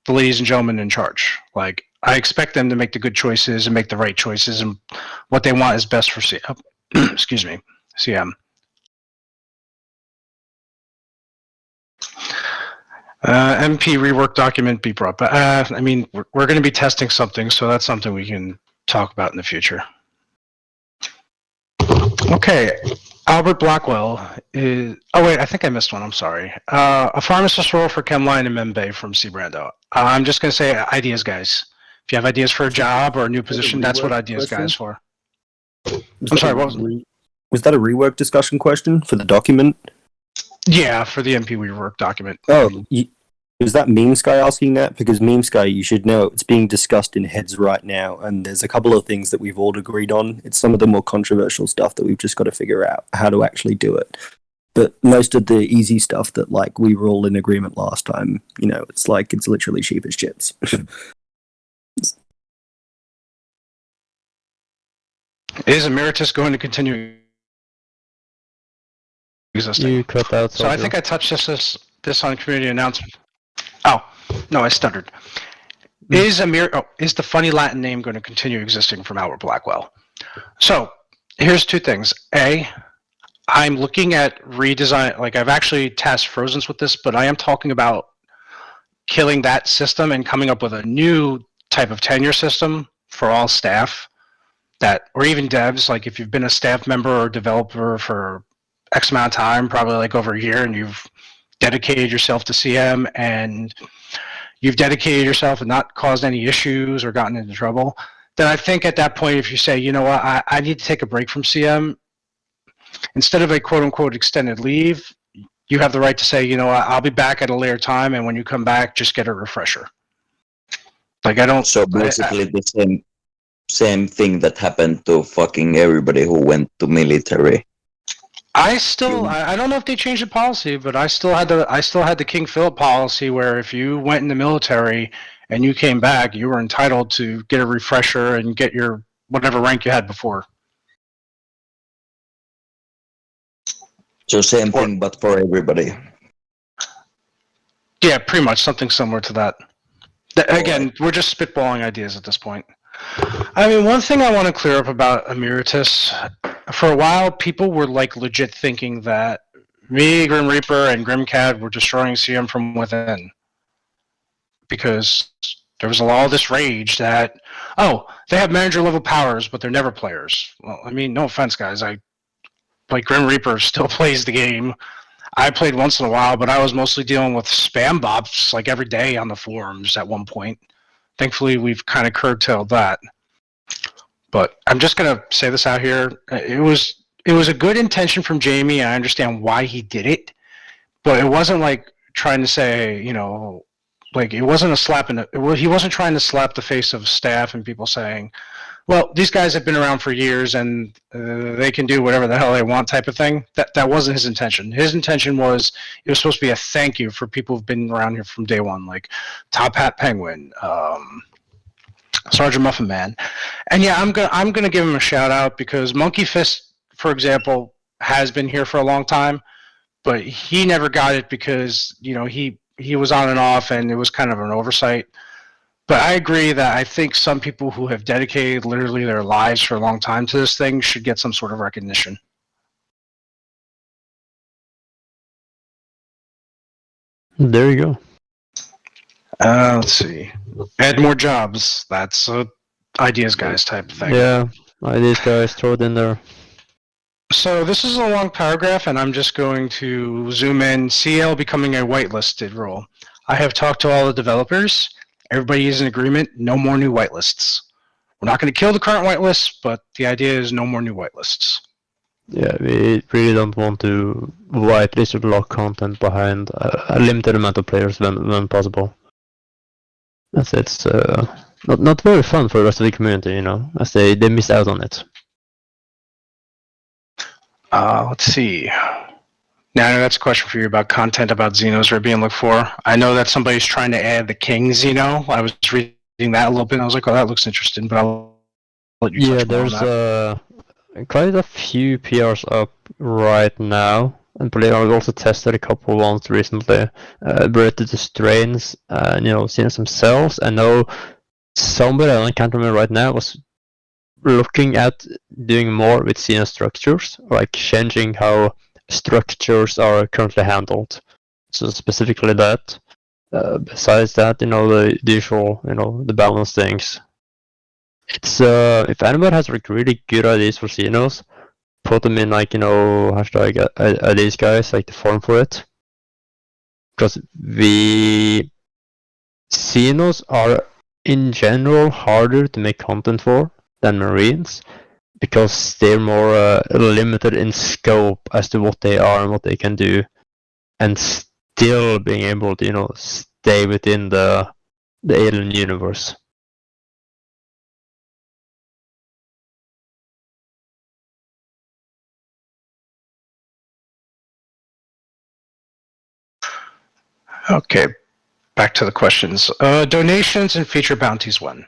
ladies and gentlemen in charge. Like, I expect them to make the good choices and make the right choices, and what they want is best for CM. Excuse me, CM. MP rework document be brought back. I mean, we're going to be testing something, so that's something we can talk about in the future. Okay, Albert Blackwell is. Oh wait, I think I missed one. I'm sorry. A pharmacist role for Chemline and Membe from C. Brando. I'm just gonna say ideas, guys. If you have ideas for a job or a new position, that's what ideas, guys, for. I'm sorry. What was that a rework discussion question for the document? Yeah, for the MP rework document. Oh, is that Meme Sky asking that? Because Meme Sky, you should know, it's being discussed in heads right now, and there's a couple of things that we've all agreed on. It's some of the more controversial stuff that we've just got to figure out how to actually do it. But most of the easy stuff that, like, we were all in agreement last time, it's like, it's literally cheap as chips. Is Emeritus going to continue existing? You cut out. So I think I touched this on community announcement. Oh, no, I stuttered. Is the funny Latin name going to continue existing from Albert Blackwell? So here's two things. A, I'm looking at redesign. Like, I've actually tasked Frozens with this, but I am talking about killing that system and coming up with a new type of tenure system for all staff, or even devs. Like, if you've been a staff member or developer for X amount of time, probably like over a year, and you've dedicated yourself to CM and you've dedicated yourself and not caused any issues or gotten into trouble, then I think at that point, if you say, you know what, I need to take a break from CM, instead of a quote-unquote extended leave, you have the right to say, you know what, I'll be back at a later time, and when you come back, just get a refresher. Like, I don't... So basically the same thing that happened to fucking everybody who went to military. I don't know if they changed the policy, but I still had the King Philip policy where if you went in the military and you came back, you were entitled to get a refresher and get your whatever rank you had before. So same thing, but for everybody. Yeah, pretty much something similar to that. Again, we're just spitballing ideas at this point. I mean, one thing I want to clear up about Emeritus, for a while, people were like legit thinking that me, Grim Reaper, and Grimcad were destroying CM from within. Because there was all this rage that, oh, they have manager level powers, but they're never players. Well, I mean, no offense, guys. Grim Reaper still plays the game. I played once in a while, but I was mostly dealing with spam bots like every day on the forums at one point. Thankfully, we've kind of curtailed that. But I'm just gonna say this out here. It was a good intention from Jamie. I understand why he did it, but it wasn't like trying to say, like it wasn't a slap in the. He wasn't trying to slap the face of staff and people saying, "Well, these guys have been around for years and they can do whatever the hell they want," type of thing. That wasn't his intention. His intention was it was supposed to be a thank you for people who've been around here from day one, like Top Hat Penguin, Sergeant Muffin Man, and yeah, I'm gonna give him a shout out because Monkey Fist, for example, has been here for a long time, but he never got it because he was on and off and it was kind of an oversight. But I agree that I think some people who have dedicated literally their lives for a long time to this thing should get some sort of recognition. There you go. Let's see. Add more jobs. That's a ideas guys type of thing. Yeah, ideas guys, throw it in there. So this is a long paragraph, and I'm just going to zoom in. CL becoming a whitelisted role. I have talked to all the developers. Everybody is in agreement. No more new whitelists. We're not going to kill the current whitelists, but the idea is no more new whitelists. Yeah, we really don't want to whitelist or lock content behind a limited amount of players when possible. As it's not very fun for the rest of the community, as they miss out on it. Let's see. Now that's a question for you about content about Xenos are being looked for. I know that somebody's trying to add the King Xeno. I was reading that a little bit and I was like, oh, that looks interesting, but I'll let you touch more on that. There's quite a few PRs up right now. And I've also tested a couple ones recently. Related to strains, seeing some cells. I know somebody, I can't remember right now, was looking at doing more with CN structures, like changing how structures are currently handled. So specifically that. Besides that, the usual, the balance things. It's if anyone has really good ideas for Xenos, put them in hashtag ideas guys, like the forum for it. Because Xenos are in general harder to make content for than Marines, because they're more limited in scope as to what they are and what they can do, and still being able to stay within the alien universe. Okay, back to the questions. Donations and feature bounties when?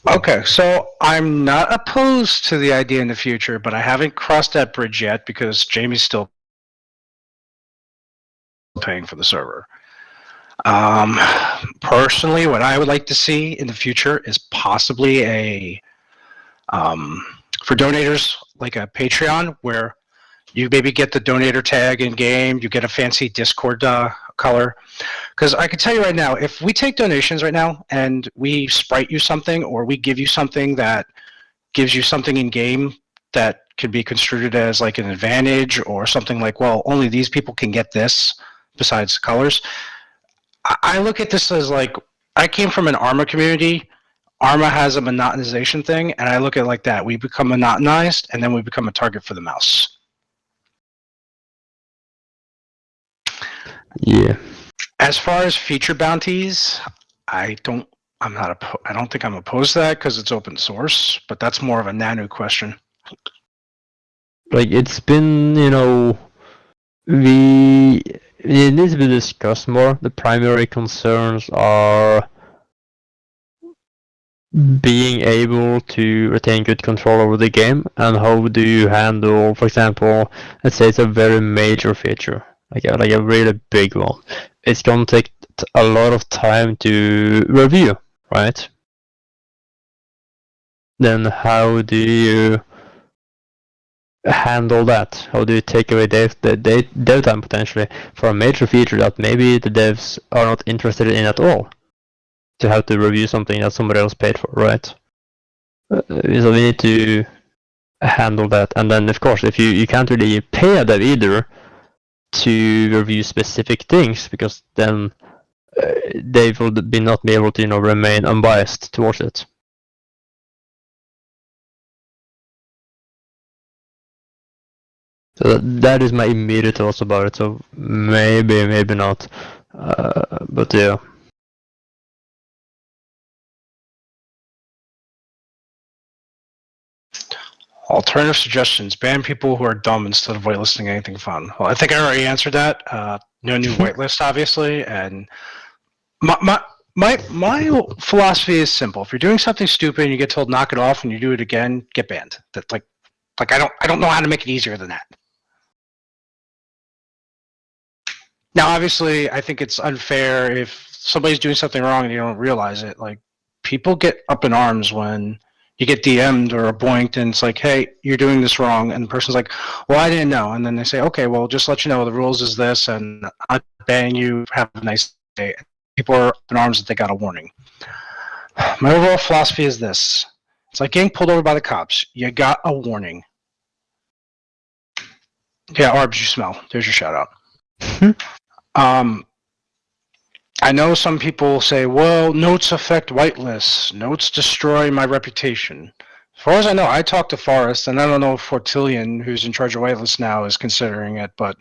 Okay, so I'm not opposed to the idea in the future, but I haven't crossed that bridge yet because Jamie's still paying for the server. Personally, what I would like to see in the future is possibly for donators, like a Patreon, where you maybe get the donator tag in game, you get a fancy Discord color. Because I can tell you right now, if we take donations right now and we sprite you something, or we give you something that gives you something in game that could be construed as like an advantage, or something like, well, only these people can get this besides colors. I look at this as like, I came from an Arma community. Arma has a monotonization thing, and I look at it like that. We become monotonized, and then we become a target for the mouse. Yeah. As far as feature bounties, I don't think I'm opposed to that because it's open source, but that's more of a Nanu question. Like, it's been, it needs to be discussed more. The primary concerns are being able to retain good control over the game, and how do you handle, for example, let's say it's a very major feature, like a really big one. It's gonna take a lot of time to review, right? Then how do you handle that? How do you take away dev time potentially for a major feature that maybe the devs are not interested in at all? To have to review something that somebody else paid for, right? So we need to handle that. And then, of course, if you can't really pay a dev either to review specific things, because then they will not be able to remain unbiased towards it. So that is my immediate thoughts about it. So maybe not, but yeah. Alternative suggestions: ban people who are dumb instead of whitelisting anything fun. Well, I think I already answered that. No new whitelist, obviously, and my philosophy is simple. If you're doing something stupid and you get told knock it off and you do it again, get banned. That like I don't know how to make it easier than that. Now, obviously, I think it's unfair if somebody's doing something wrong and you don't realize it. Like, people get up in arms when you get DM'd or boinked and it's like, hey, you're doing this wrong. And the person's like, well, I didn't know. And then they say, okay, well, just let you know the rules is this and I'm banning you. Have a nice day. People are up in arms that they got a warning. My overall philosophy is this. It's like getting pulled over by the cops. You got a warning. Yeah, Arbs, you smell. There's your shout out. I know some people say, well, notes affect whitelists. Notes destroy my reputation. As far as I know, I talked to Forrest, and I don't know if Fortillion, who's in charge of whitelists now, is considering it, but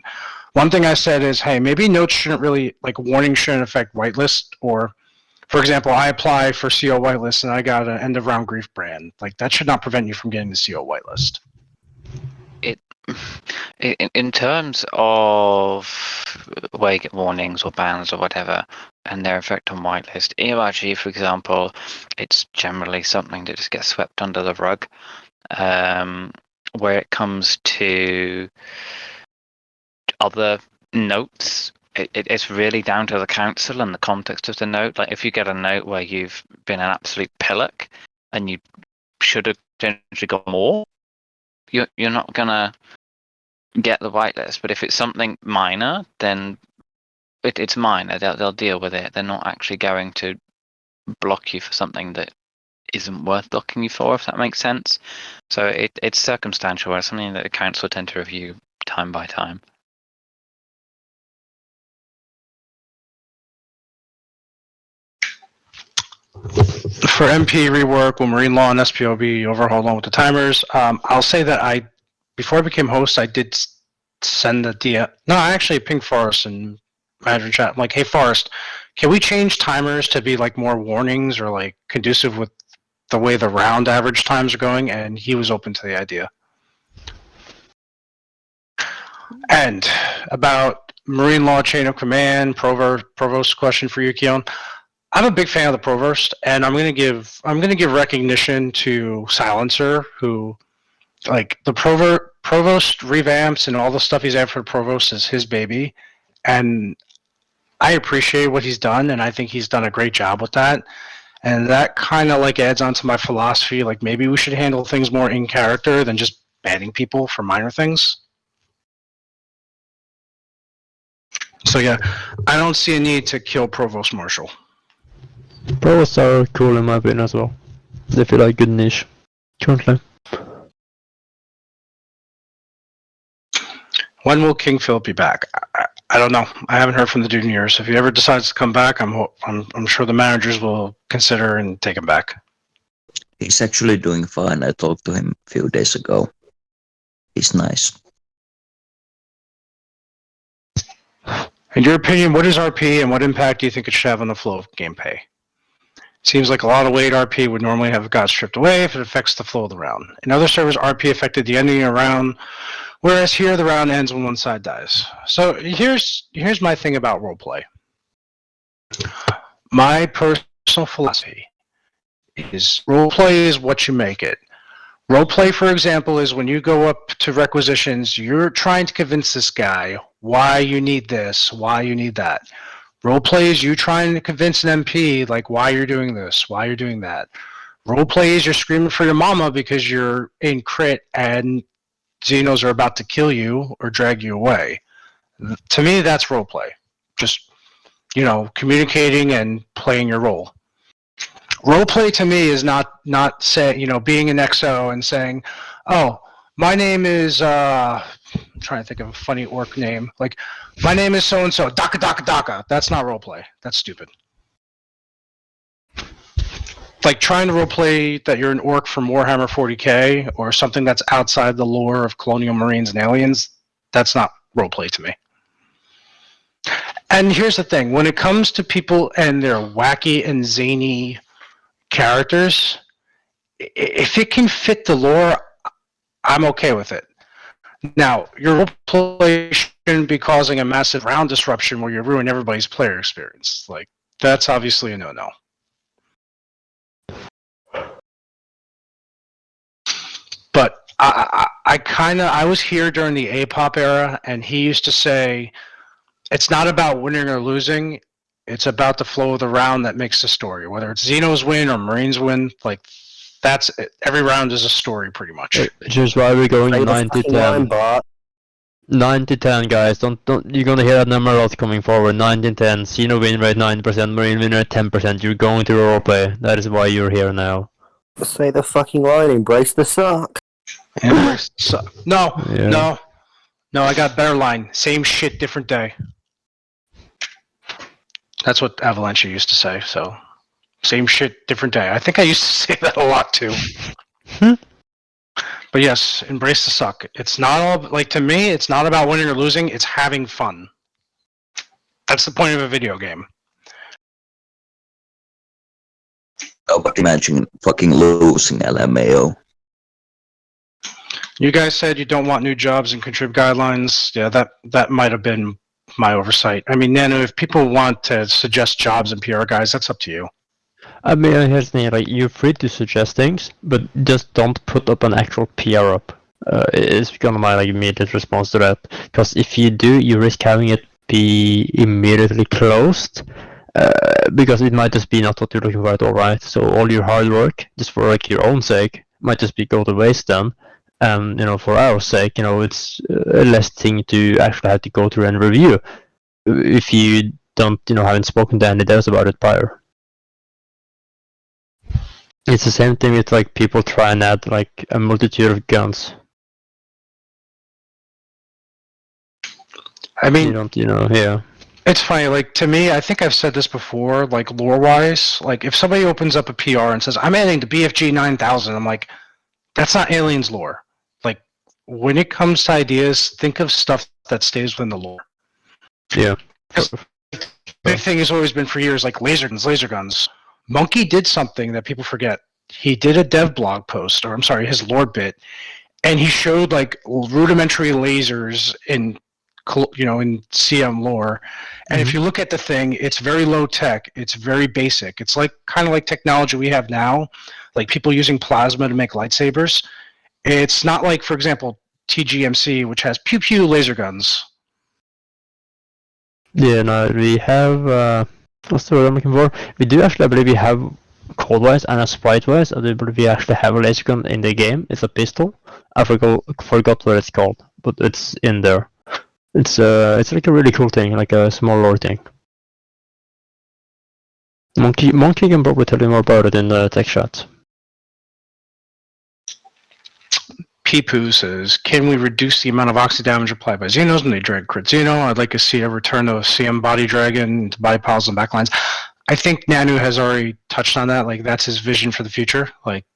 one thing I said is, hey, maybe notes shouldn't really, like, warnings shouldn't affect whitelist, or, for example, I apply for CO whitelist and I got an end-of-round grief brand. Like, that should not prevent you from getting the CO whitelist. In terms of where you get warnings or bans or whatever and their effect on whitelist, EORG, for example, it's generally something that just gets swept under the rug. Where it comes to other notes, it's really down to the council and the context of the note. Like, if you get a note where you've been an absolute pillock and you should have potentially got more, you're not going to get the whitelist. But if it's something minor, then it's minor. They'll deal with it. They're not actually going to block you for something that isn't worth blocking you for, if that makes sense. So it's circumstantial. It's something that the council tend to review time by time. For MP rework, when Marine Law and SPOB overhaul along with the timers, I'll say that before I became host, I did send the DM. No, I actually pinged Forrest and manager chat. I'm like, hey, Forrest, can we change timers to be like more warnings or like conducive with the way the round average times are going? And he was open to the idea. And about Marine Law chain of command, provost question for you, Keon. I'm a big fan of the provost, and I'm gonna give recognition to Silencer, who, like, the provost revamps and all the stuff he's had for provost is his baby, and I appreciate what he's done, and I think he's done a great job with that. And that kind of like adds on to my philosophy, like maybe we should handle things more in character than just banning people for minor things. So yeah, I don't see a need to kill Provost Marshal. Provosts are cool in my opinion as well. They feel like good niche currently. When will King Philip be back? I don't know. I haven't heard from the dude in years. If he ever decides to come back, I'm sure the managers will consider and take him back. He's actually doing fine. I talked to him a few days ago. He's nice. In your opinion, what is RP and what impact do you think it should have on the flow of gameplay? Seems like a lot of weight RP would normally have got stripped away if it affects the flow of the round. In other servers, RP affected the ending of the round, whereas here the round ends when one side dies. So here's my thing about roleplay. My personal philosophy Roleplay is what you make it. Roleplay, for example, is when you go up to requisitions, you're trying to convince this guy why you need this, why you need that. Roleplay is you trying to convince an MP, like, why you're doing this, why you're doing that. Roleplay is you're screaming for your mama because you're in crit and Xenos are about to kill you or drag you away. To me, that's roleplay. Just, communicating and playing your role. Roleplay to me is not being an XO and saying, oh, my name is, I'm trying to think of a funny orc name. Like, my name is so-and-so, Daka Daka Daka. That's not roleplay. That's stupid. Like, trying to roleplay that you're an orc from Warhammer 40k or something that's outside the lore of Colonial Marines and Aliens, that's not roleplay to me. And here's the thing. When it comes to people and their wacky and zany characters, if it can fit the lore, I'm okay with it. Now, your roleplay shouldn't be causing a massive round disruption where you ruin everybody's player experience. Like, that's obviously a no-no. But I was here during the APOP era, and he used to say, it's not about winning or losing, it's about the flow of the round that makes the story. Whether it's Xenos win or Marines win, like, that's it. Every round is a story, pretty much. Which is why we're going 9-10. 9-10, guys. Don't. You're gonna hear that number a lot coming forward. 9-10. Xeno win rate 9%. Marine win rate 10%. You're going to roleplay. That is why you're here now. Say the fucking line. Embrace the suck. Embrace the suck. No. Yeah. No. I got a better line. Same shit, different day. That's what Avalanche used to say. So, same shit, different day. I think I used to say that a lot too. But yes, embrace the suck. It's not all, like, to me, it's not about winning or losing, it's having fun. That's the point of a video game. Oh, but imagine fucking losing, LMAO. You guys said you don't want new jobs and contrib guidelines. Yeah, that might have been my oversight. I mean, Nano, if people want to suggest jobs and PR guys, that's up to you. I mean, here's the thing, like, you're free to suggest things, but just don't put up an actual PR up. It's kind of my immediate response to that. Because if you do, you risk having it be immediately closed, because it might just be not what you're looking for at all, right? So all your hard work, just for your own sake, might just be go to waste then. And for our sake, it's a less thing to actually have to go through and review if you don't, haven't spoken to any devs about it prior. It's the same thing with people try and add a multitude of guns. I mean, You don't, yeah. it's funny, to me, I think I've said this before, lore-wise, if somebody opens up a PR and says, I'm adding to BFG 9000, I'm like, that's not Aliens lore. When it comes to ideas, think of stuff that stays within the lore. Yeah. The big thing has always been for years, laser guns. Monkey did something that people forget. He did a dev blog post, or I'm sorry, his lore bit, and he showed rudimentary lasers in CM lore. And if you look at the thing, it's very low tech. It's very basic. It's kind of like technology we have now, people using plasma to make lightsabers. It's not for example, TGMC, which has pew pew laser guns. Yeah, no, we have, what's the word I'm looking for? We do actually, I believe we have code-wise and a sprite-wise, I do believe we actually have a laser gun in the game. It's a pistol. I forgot what it's called, but it's in there. It's a really cool thing, a small lore thing. Monkey can probably tell you more about it in the tech chat. Peepoo says, can we reduce the amount of oxy damage applied by Xenos when they drag crit Xeno? I'd like to see a return of CM body dragon to body piles and backlines. I think Nanu has already touched on that. That's his vision for the future.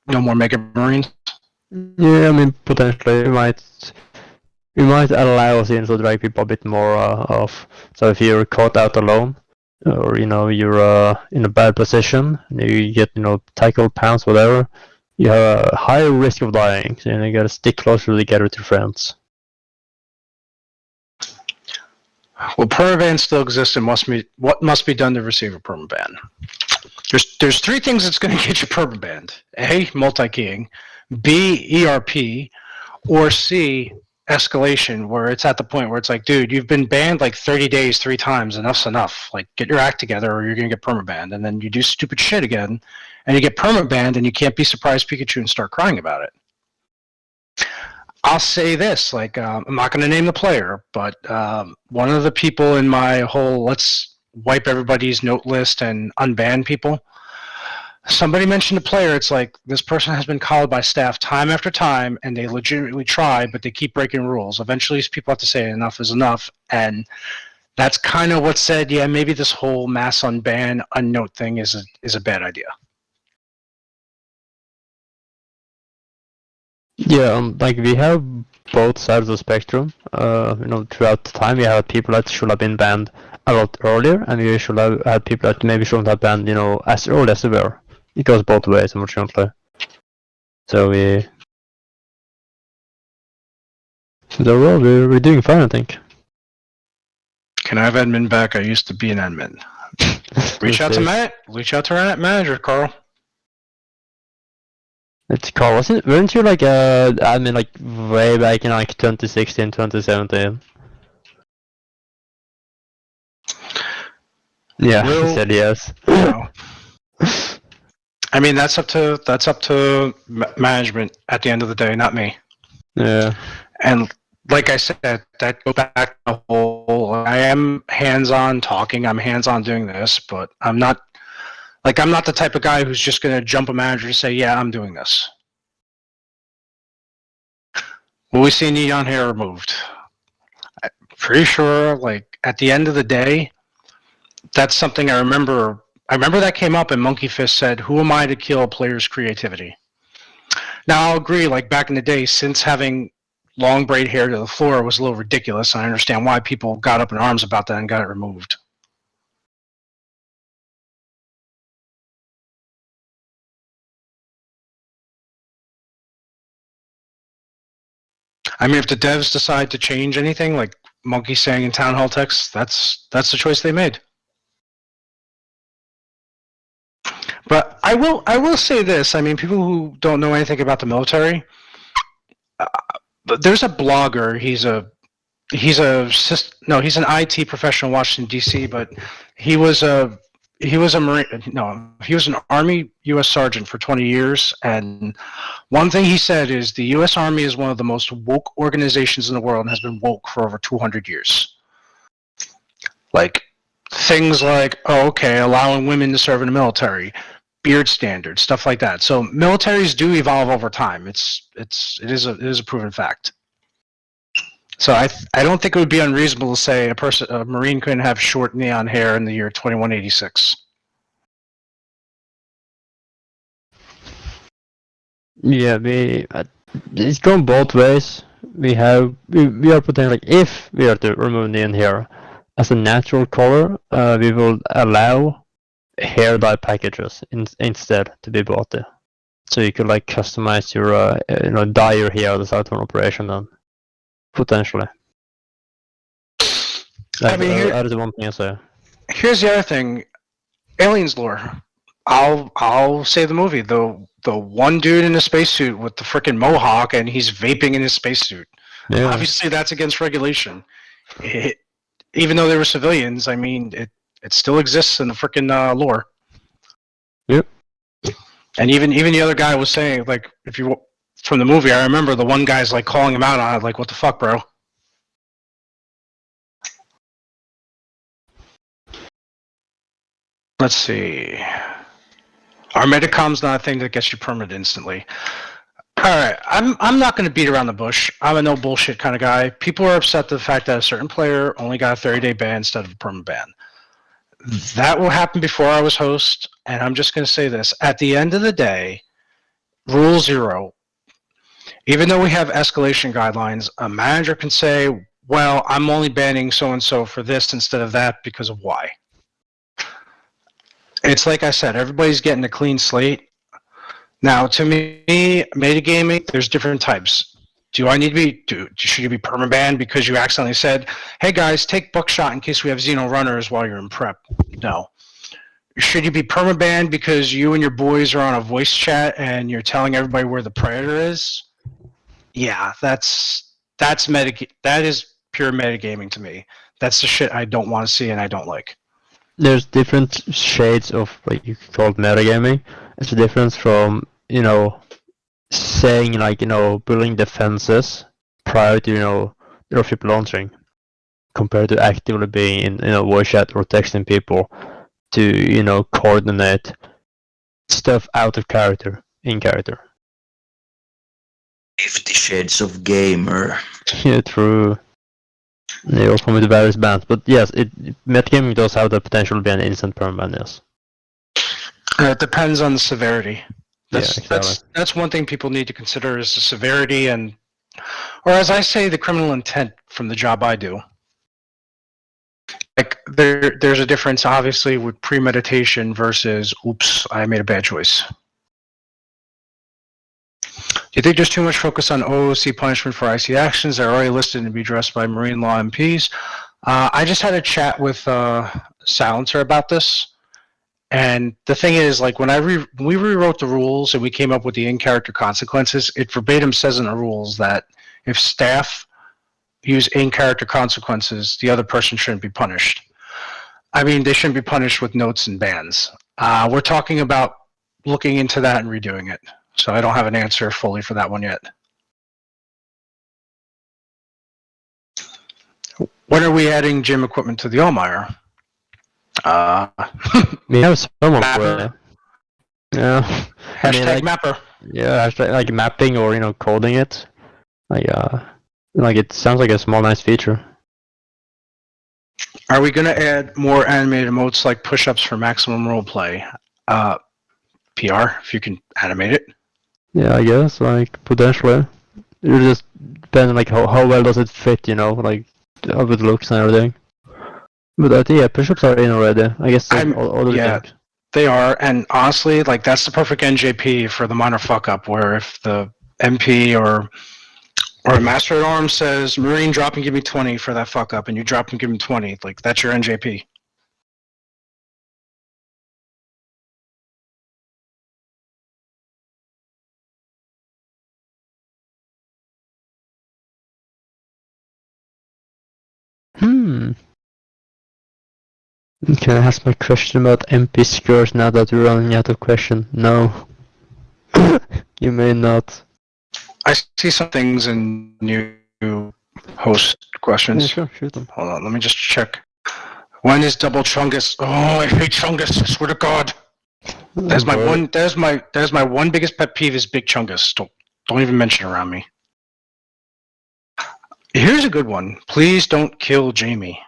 No more Mega Marines. Yeah, I mean, potentially we might allow Xenos to drag people a bit more off. So if you're caught out alone, or you're in a bad position, you get tackled, pounced, whatever, you have a higher risk of dying, so you gotta stick closer together with your friends. Will permaban still exist, and what must be done to receive a permaban? There's three things that's going to get you permabanned. A, multi-keying. B, ERP. Or C, escalation, where it's at the point where it's like, dude, you've been banned like 30 days 3 times. Enough's enough. Like, get your act together or you're going to get permabanned. And then you do stupid shit again, and you get permabanned, and you can't be surprised Pikachu and start crying about it. I'll say this, like, I'm not going to name the player, but one of the people in my whole let's wipe everybody's note list and unban people, somebody mentioned a player. It's like, this person has been called by staff time after time, and they legitimately try, but they keep breaking rules. Eventually, people have to say enough is enough, and that's kind of what said, yeah, maybe this whole mass unban, unnote thing is a bad idea. Yeah, like we have both sides of the spectrum. Throughout the time we have people that should have been banned a lot earlier, and we should have had people that maybe shouldn't have banned, as early as they were. It goes both ways, unfortunately. So we're doing fine, I think. Can I have admin back? I used to be an admin. Reach out to Matt. Reach out to our manager, Carl. It's Carl, weren't you like admin like way back in like 2016, 2017? Yeah, he said yes. No. I mean, that's up to management at the end of the day, not me. Yeah. And like I said, that goes back to the whole, I am hands-on talking, I'm hands-on doing this, but I'm not the type of guy who's just going to jump a manager and say, yeah, I'm doing this. Will we see neon hair removed? I'm pretty sure, like, at the end of the day, that's something I remember that came up and Monkey Fist said, who am I to kill a player's creativity? Now, I'll agree, like, back in the day, since having long braid hair to the floor was a little ridiculous, and I understand why people got up in arms about that and got it removed. I mean, if the devs decide to change anything, like Monkey saying in Townhall text, that's the choice they made. But I will say this. I mean, people who don't know anything about the military, there's a blogger. He's an IT professional in Washington D.C., but he was an Army U.S. Sergeant for 20 years, and one thing he said is the U.S. Army is one of the most woke organizations in the world and has been woke for over 200 years. Like, things like, allowing women to serve in the military, beard standards, stuff like that. So militaries do evolve over time. It is a proven fact. So I don't think it would be unreasonable to say a Marine couldn't have short neon hair in the year 2186. Yeah, it's gone both ways. We are putting, like, if we are to remove neon hair as a natural color, we will allow hair dye packages instead to be bought there. So you could like customize your dye your hair as an operation then. Potentially. Like, that is the one thing I say. Here's the other thing. Aliens lore. I'll say the movie. The one dude in a spacesuit with the frickin' mohawk and he's vaping in his spacesuit. Yeah. Obviously that's against regulation. Even though they were civilians, I mean, it still exists in the frickin' lore. Yep. And even the other guy was saying, like, if you from the movie, I remember the one guy's like calling him out on it, like, what the fuck, bro? Let's see. Our Medicom's not a thing that gets you permanent instantly. Alright, I'm not going to beat around the bush. I'm a no bullshit kind of guy. People are upset at the fact that a certain player only got a 30-day ban instead of a permanent ban. That will happen before I was host, and I'm just going to say this. At the end of the day, Rule 0, even though we have escalation guidelines, a manager can say, well, I'm only banning so-and-so for this instead of that because of why. It's like I said, everybody's getting a clean slate. Now, to me, metagaming, there's different types. Should you be permabanned because you accidentally said, hey guys, take buckshot in case we have Xeno runners while you're in prep? No. Should you be permabanned because you and your boys are on a voice chat and you're telling everybody where the predator is? Yeah, that's that is pure metagaming to me. That's the shit I don't want to see and I don't like. There's different shades of what you could call metagaming. It's a difference from, saying building defenses prior to, your ship launching, compared to actively being in, voice chat or texting people to, coordinate stuff out of character, in character. 50 Shades of Gamer. Yeah, true. They all come with various bands, but yes, metagaming does have the potential to be an instant permaban, yes. It depends on the severity. Exactly. That's one thing people need to consider is the severity or as I say, the criminal intent from the job I do. Like there's a difference obviously with premeditation versus oops, I made a bad choice. Do you think there's too much focus on OOC punishment for IC actions that are already listed and be addressed by marine law MPs? I just had a chat with Silencer about this. And the thing is, like, when we rewrote the rules and we came up with the in-character consequences, it verbatim says in the rules that if staff use in-character consequences, the other person shouldn't be punished. I mean, they shouldn't be punished with notes and bans. We're talking about looking into that and redoing it. So I don't have an answer fully for that one yet. When are we adding gym equipment to the Allmeyer? We have someone for Mapper. it. Yeah. Hashtag mapper. Yeah, hashtag like mapping or coding it. Like it sounds like a small nice feature. Are we going to add more animated emotes like push-ups for maximum roleplay? PR, if you can animate it. Yeah, I guess potentially. It just depends on how well does it fit, like how it looks and everything. But I think push-ups are in already. I guess all the things. They are, and honestly, that's the perfect NJP for the minor fuck-up, where if the MP or a Master at Arms says, Marine, drop and give me 20 for that fuck-up, and you drop and give him 20, that's your NJP. Can I ask my question about MP scores now that we're running out of questions? No. You may not. I see some things in new host questions. Yeah, sure, shoot them. Hold on, let me just check. When is double Chungus? Oh, I hate Chungus, I swear to God. There's my one biggest pet peeve is big Chungus. Don't even mention it around me. Here's a good one. Please don't kill Jamie.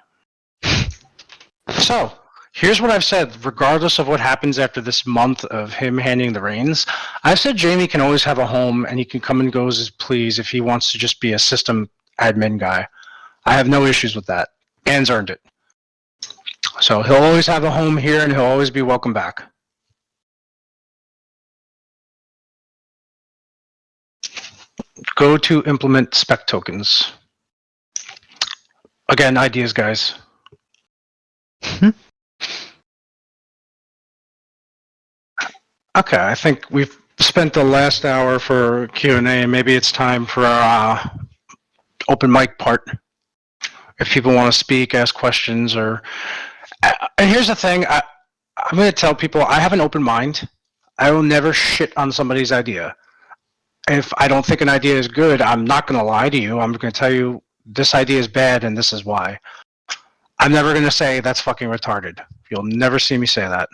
So, here's what I've said, regardless of what happens after this month of him handing the reins. I've said Jamie can always have a home and he can come and go as please if he wants to just be a system admin guy. I have no issues with that. Dan's earned it. So he'll always have a home here and he'll always be welcome back. Go to implement spec tokens. Again, ideas, guys. Okay, I think we've spent the last hour for Q&A, and maybe it's time for our open mic part. If people want to speak, ask questions, or... And here's the thing, I'm going to tell people, I have an open mind. I will never shit on somebody's idea. If I don't think an idea is good, I'm not going to lie to you. I'm going to tell you, this idea is bad, and this is why. I'm never going to say, that's fucking retarded. You'll never see me say that.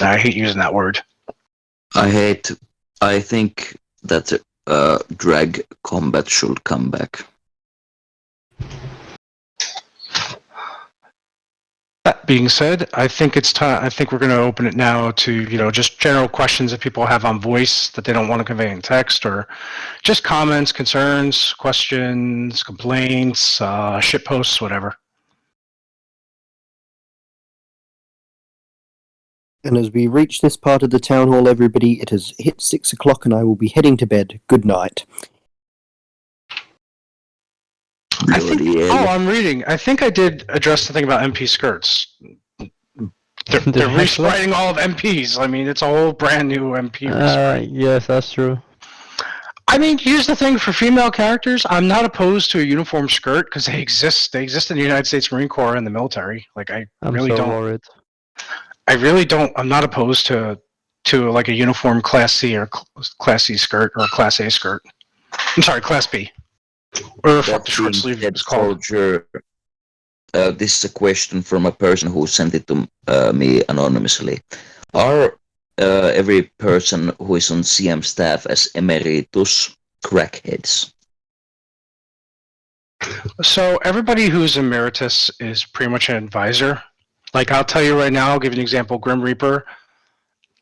I hate using that word. I think that drag combat should come back. That being said, I think it's time. I think we're going to open it now to just general questions that people have on voice that they don't want to convey in text, or just comments, concerns, questions, complaints, shit posts, whatever. And as we reach this part of the town hall, everybody, it has hit 6 o'clock and I will be heading to bed. Good night. I'm reading. I think I did address the thing about MP skirts. They're rewriting all of MPs. I mean, it's a whole brand new MP rewrite. Yes, that's true. I mean, here's the thing for female characters. I'm not opposed to a uniform skirt because they exist. They exist in the United States Marine Corps and the military. Like I'm really so don't. worried. I really don't. I'm not opposed to like a uniform Class C or Class C skirt or a Class A skirt. I'm sorry, Class B. Or the fuck the short sleeve is called. Soldier, this is a question from a person who sent it to me anonymously. Are every person who is on CM staff as emeritus crackheads? So everybody who's emeritus is pretty much an advisor. Like I'll tell you right now, I'll give you an example. Grim Reaper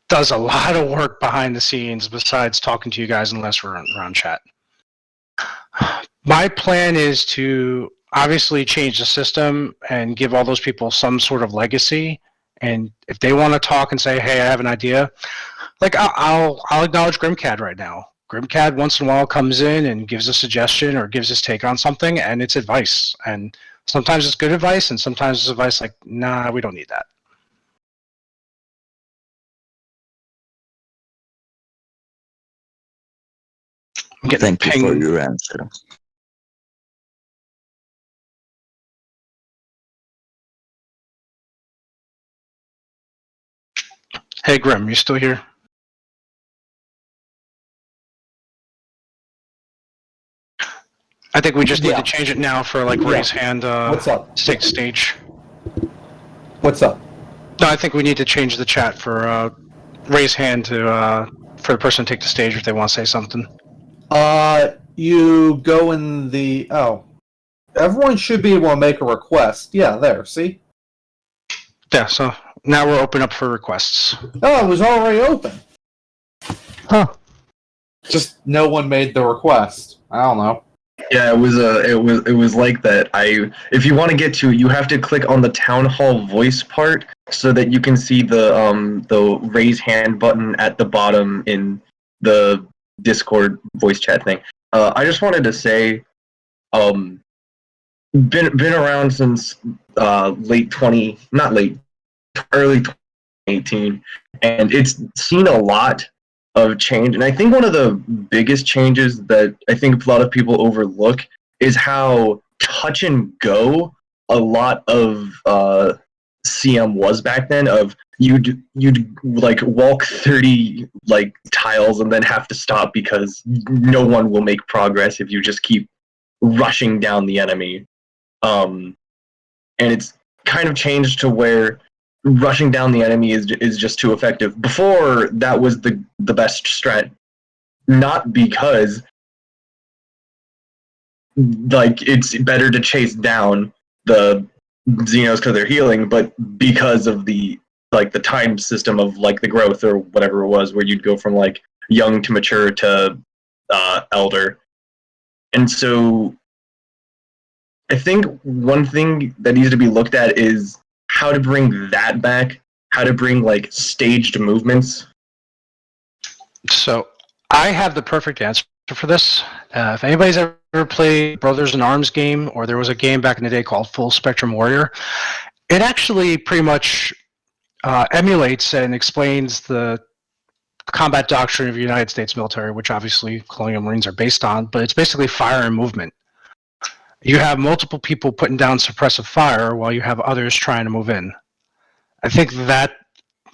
does a lot of work behind the scenes besides talking to you guys unless we're on chat. My plan is to obviously change the system and give all those people some sort of legacy. And if they want to talk and say, "Hey, I have an idea," like I'll acknowledge Grimcad right now. Grimcad once in a while comes in and gives a suggestion or gives his take on something, and it's advice. And sometimes it's good advice, and sometimes it's advice like, "Nah, we don't need that." Thank you for your answer. Hey, Grim, you still here? I think we just need to change it now for like raise hand. What's up? To take the stage. What's up? No, I think we need to change the chat for raise hand to for the person to take the stage if they want to say something. You go in the everyone should be able to make a request. Yeah, there. See? Yeah. So now we're open up for requests. Oh, it was already open. Huh. Just no one made the request. I don't know. Yeah, it was like that. If you want to get to it, you have to click on the Townhall voice part so that you can see the raise hand button at the bottom in the Discord voice chat thing. I just wanted to say, been around since early 2018, and it's seen a lot of change. And I think one of the biggest changes that I think a lot of people overlook is how touch and go a lot of CM was back then. Of you'd like walk 30 like tiles and then have to stop because no one will make progress if you just keep rushing down the enemy. And it's kind of changed to where rushing down the enemy is just too effective. Before, that was the best strat, not because like it's better to chase down the Xenos because they're healing, but because of the time system of like the growth or whatever it was, where you'd go from like young to mature to elder. And so I think one thing that needs to be looked at is how to bring that back, how to bring like staged movements. So I have the perfect answer for this. If anybody's ever played Brothers in Arms game, or there was a game back in the day called Full Spectrum Warrior, it actually pretty much emulates and explains the combat doctrine of the United States military, which obviously Colonial Marines are based on, but it's basically fire and movement. You have multiple people putting down suppressive fire while you have others trying to move in. I think that,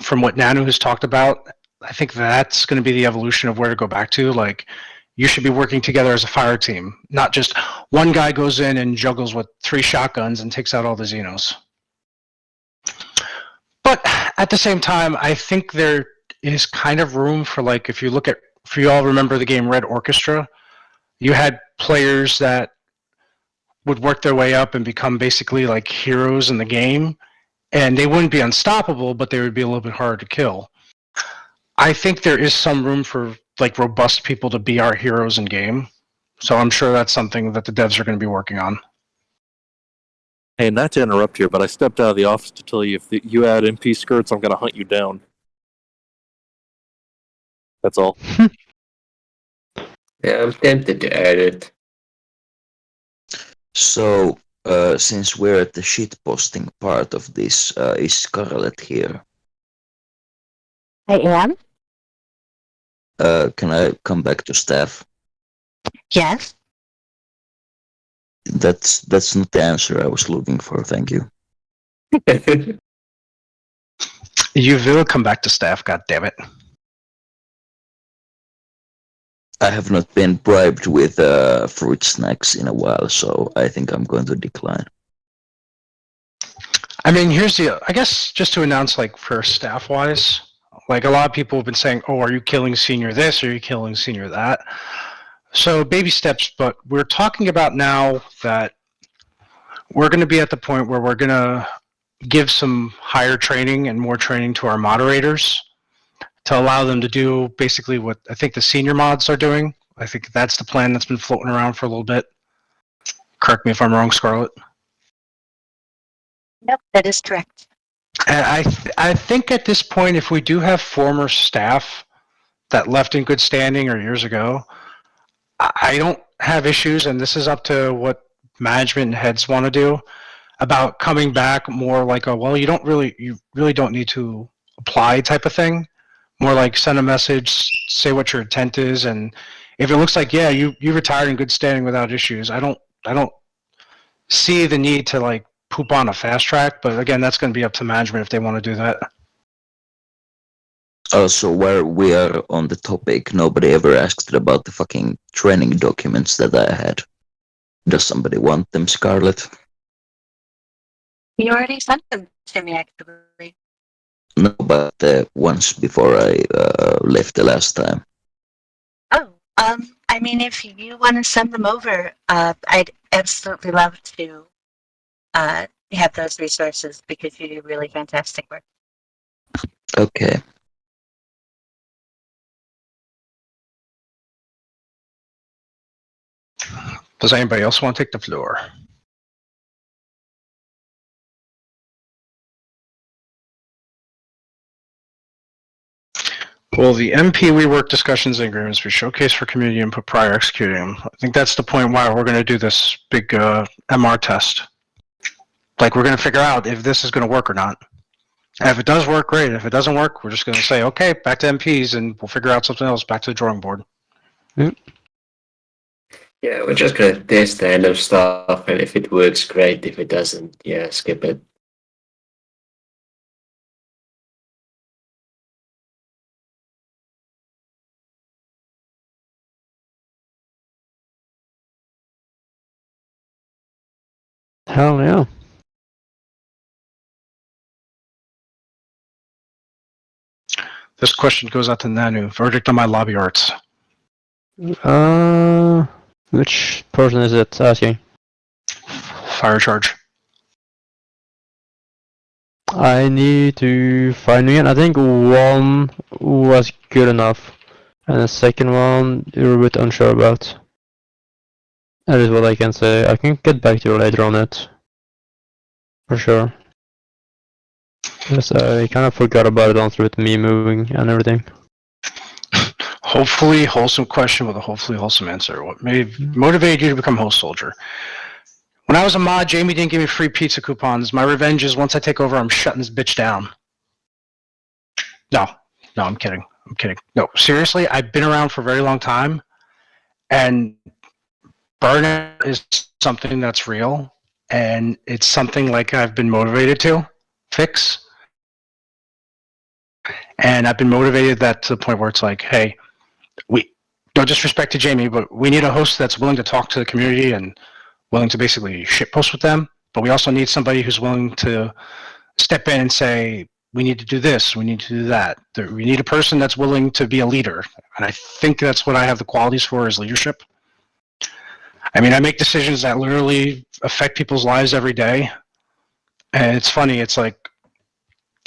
from what Nanu has talked about, I think that's going to be the evolution of where to go back to. Like, you should be working together as a fire team, not just one guy goes in and juggles with 3 shotguns and takes out all the Xenos. But at the same time, I think there is kind of room for, like, if you all remember the game Red Orchestra, you had players that would work their way up and become basically like heroes in the game, and they wouldn't be unstoppable, but they would be a little bit harder to kill. I think there is some room for like robust people to be our heroes in game, so I'm sure that's something that the devs are going to be working on. Hey, not to interrupt here, but I stepped out of the office to tell you if you add MP skirts, I'm going to hunt you down. That's all. Yeah, I'm tempted to add it. So since we're at the shitposting part of this, is Scarlett here? I am? Can I come back to staff? Yes. That's not the answer I was looking for. Thank you. You will come back to staff, goddammit. I have not been bribed with fruit snacks in a while, so I think I'm going to decline. I mean, here's the, I guess just to announce, like, for staff-wise, like, a lot of people have been saying, oh, are you killing senior this, or are you killing senior that? So, baby steps, but we're talking about now that we're going to be at the point where we're going to give some higher training and more training to our moderators to allow them to do basically what I think the senior mods are doing. I think that's the plan that's been floating around for a little bit. Correct me if I'm wrong, Scarlett. Nope, that is correct. And I think at this point, if we do have former staff that left in good standing or years ago, I don't have issues, and this is up to what management and heads want to do, about coming back more like a, well, you really don't need to apply type of thing. More like send a message, say what your intent is, and if it looks like, yeah, you retired in good standing without issues, I don't see the need to like poop on a fast track, but again, that's going to be up to management if they want to do that. Also, while we are on the topic, nobody ever asked about the fucking training documents that I had. Does somebody want them, Scarlett? You already sent them to me, actually. No, but once before I left the last time. Oh, I mean, if you want to send them over, I'd absolutely love to have those resources because you do really fantastic work. Okay. Does anybody else want to take the floor? Well, the MP rework discussions and agreements we showcase for community input prior executing them. I think that's the point why we're going to do this big MR test. Like, we're going to figure out if this is going to work or not. And if it does work, great. If it doesn't work, we're just going to say, okay, back to MPs, and we'll figure out something else, back to the drawing board. Yeah, we're just gonna test random stuff, and if it works, great. If it doesn't, yeah, skip it. Hell yeah. This question goes out to Nanu. Verdict on my lobby arts. Which person is it asking? Fire charge. I need to find again. I think one was good enough, and the second one you're a bit unsure about. That is what I can say. I can get back to you later on it. For sure. Because I kind of forgot about it after with me moving and everything. Hopefully wholesome question with a hopefully wholesome answer. What may motivate you to become host soldier? When I was a mod, Jamie didn't give me free pizza coupons. My revenge is once I take over, I'm shutting this bitch down. No, I'm kidding. No, seriously, I've been around for a very long time, and burnout is something that's real, and it's something like I've been motivated to fix. And I've been motivated that to the point where it's like, hey, we, no disrespect to Jamie, but we need a host that's willing to talk to the community and willing to basically shitpost with them. But we also need somebody who's willing to step in and say, we need to do this, we need to do that. We need a person that's willing to be a leader. And I think that's what I have the qualities for, is leadership. I mean, I make decisions that literally affect people's lives every day. And it's funny, it's like,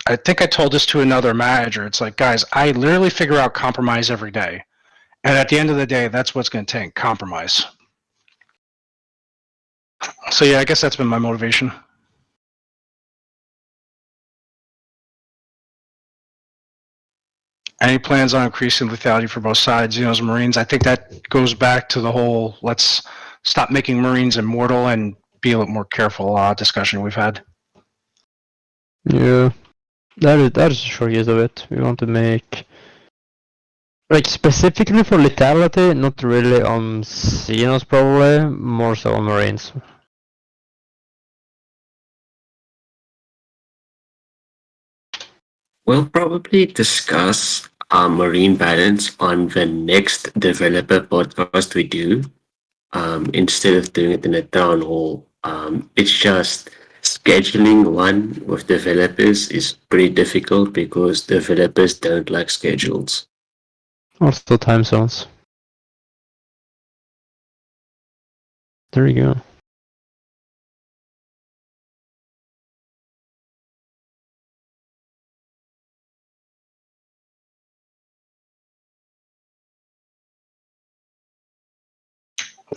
I think I told this to another manager. It's like, guys, I literally figure out compromise every day. And at the end of the day, that's what's going to take, compromise. So yeah, I guess that's been my motivation. Any plans on increasing lethality for both sides, Xenos and Marines? I think that goes back to the whole, let's stop making Marines immortal and be a little more careful discussion we've had. Yeah, that is the short use of it. We want to make, like, specifically for lethality, not really on Xenos probably, more so on Marines. We'll probably discuss our marine balance on the next developer podcast we do. Instead of doing it in a town hall. It's just scheduling one with developers is pretty difficult because developers don't like schedules. Also time zones. There you go.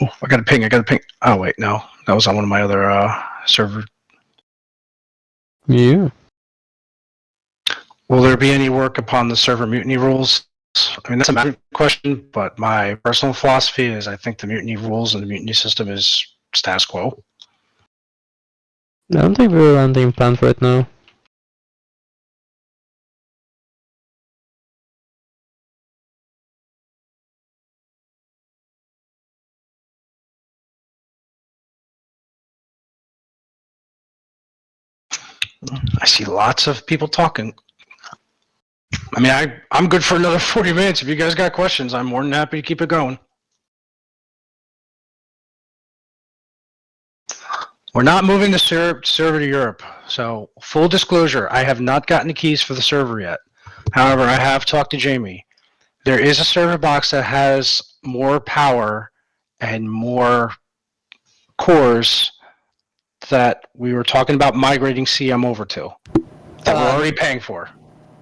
Oh, I got a ping. Oh, wait, no. That was on one of my other servers. Yeah. Will there be any work upon the server mutiny rules? I mean, that's a matter question, but my personal philosophy is I think the mutiny rules and the mutiny system is status quo. I don't think we're landing planned right now. I see lots of people talking. I mean, I'm good for another 40 minutes. If you guys got questions, I'm more than happy to keep it going. We're not moving the server to Europe. So, full disclosure, I have not gotten the keys for the server yet. However, I have talked to Jamie. There is a server box that has more power and more cores that we were talking about migrating CM over to, that we're already paying for.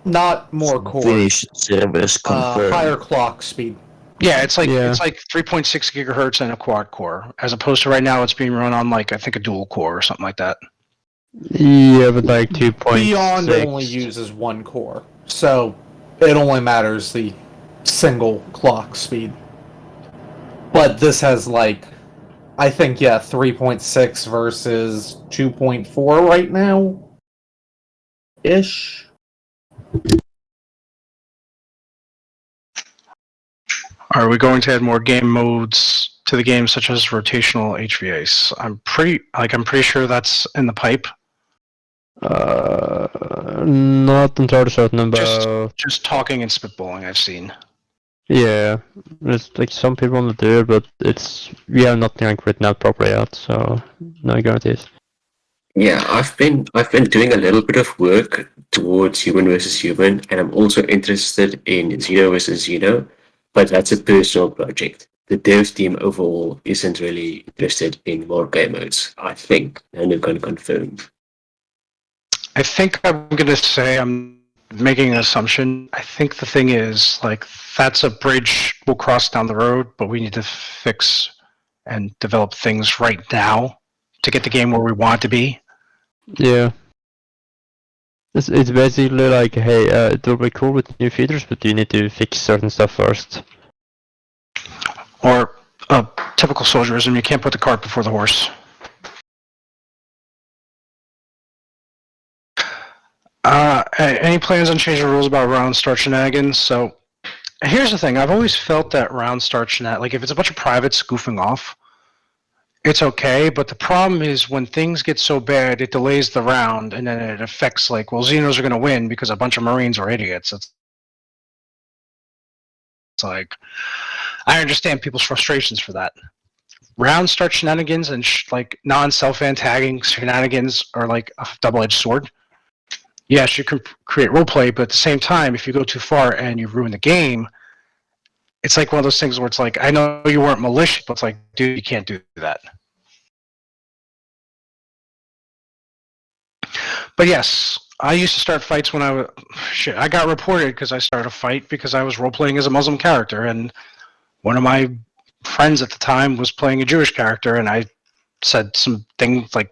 Not more core. Finnish servers confirmed. Higher clock speed. Yeah, it's like Yeah. it's like 3.6 gigahertz and a quad core, as opposed to right now it's being run on like I think a dual core or something like that. Yeah, but like 2.6. Beyond only uses one core, so it only matters the single clock speed. But this has like, I think 3.6 versus 2.4 right now, ish. Are we going to add more game modes to the game, such as rotational HVAs? I'm pretty sure that's in the pipe. Not entirely certain about. Just talking and spitballing. I've seen. Yeah, there's like some people want to do it, but we have nothing like written out properly yet, so no guarantees. Yeah, I've been doing a little bit of work towards human versus human, and I'm also interested in Xeno versus Xeno, but that's a personal project. The dev team overall isn't really interested in more game modes, I think, and you can confirm. I think I'm going to say I'm making an assumption. I think the thing is, like, that's a bridge we'll cross down the road, but we need to fix and develop things right now to get the game where we want it to be. Yeah. It's basically like, hey, it will be cool with new features, but you need to fix certain stuff first. Or typical soldierism, you can't put the cart before the horse. Any plans on changing rules about round start shenanigans? So here's the thing. I've always felt that round start shenanigans, like if it's a bunch of privates goofing off, it's okay. But the problem is when things get so bad, it delays the round, and then it affects like, well, Xenos are going to win because a bunch of Marines are idiots. It's like, I understand people's frustrations for that. Round start shenanigans and like non-self-tagging shenanigans are like a double-edged sword. Yes, you can create roleplay, but at the same time, if you go too far and you ruin the game, it's like one of those things where it's like, I know you weren't malicious, but it's like, dude, you can't do that. But yes, I used to start fights when I got reported because I started a fight because I was role-playing as a Muslim character, and one of my friends at the time was playing a Jewish character, and I said some things like,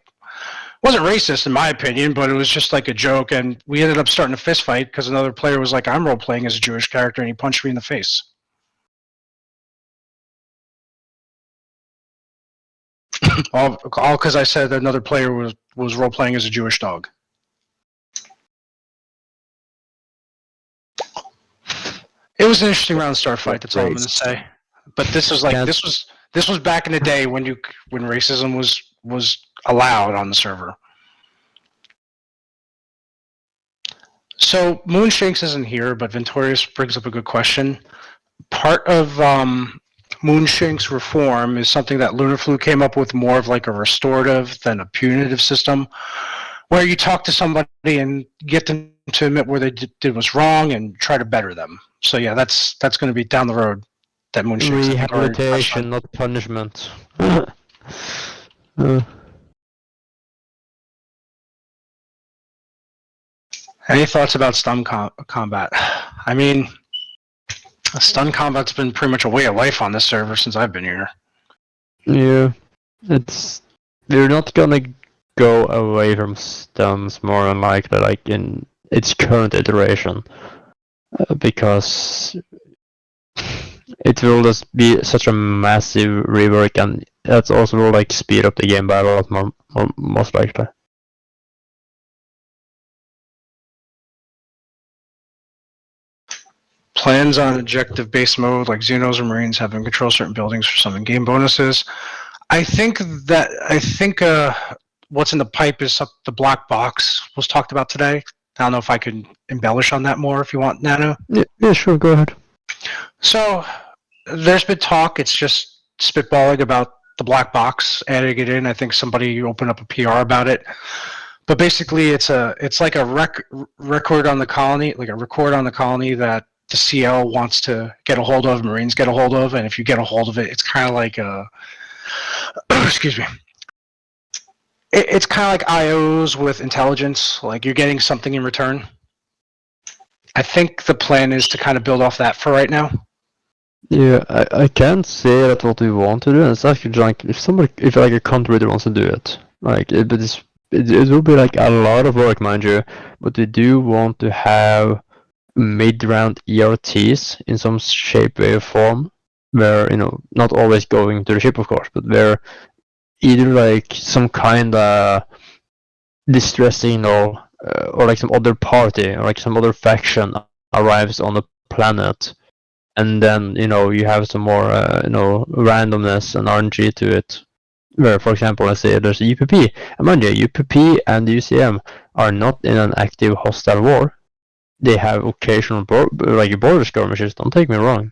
wasn't racist in my opinion, but it was just like a joke, and we ended up starting a fist fight because another player was like, I'm role-playing as a Jewish character, and he punched me in the face. all because I said that another player was role playing as a Jewish dog. It was an interesting round of Starfight. That's all I'm going to say. But this was like this was back in the day when racism was allowed on the server. So Moonshanks isn't here, but Ventorius brings up a good question. Part of Moonshank's reform is something that Lunarflu came up with, more of like a restorative than a punitive system, where you talk to somebody and get them to admit where they did was wrong and try to better them. So yeah, that's going to be down the road. That Moonshank's rehabilitation, not punishment. Any thoughts about stun combat? I mean, stun combat's been pretty much a way of life on this server since I've been here. Yeah, they're not gonna go away from stuns more than likely, like in its current iteration, because it will just be such a massive rework, and that's also will like speed up the game by a lot more most likely. Plans on objective-based mode, like Xenos or Marines, having control certain buildings for some in-game bonuses. I think what's in the pipe is the black box was talked about today. I don't know if I could embellish on that more if you want, Nano. Yeah, sure, go ahead. So there's been talk. It's just spitballing about the black box, adding it in. I think somebody opened up a PR about it. But basically, it's like a record on the colony, that the CL wants to get a hold of, Marines get a hold of, and if you get a hold of it, it's kind of like excuse me. It's kind of like IOs with intelligence, like you're getting something in return. I think the plan is to kind of build off that for right now. Yeah, I can't say that what we want to do, and it's actually like if like a country really wants to do it, like it will be like a lot of work, mind you, but we do want to have mid-round ERTs in some shape, way, or form, where, not always going to the ship, of course, but where either like some kind of distress signal or like some other party or like some other faction arrives on the planet, and then you have some more randomness and RNG to it. Where, for example, let's say there's a UPP, and mind you, UPP and UCM are not in an active hostile war. They have occasional border skirmishes, don't take me wrong.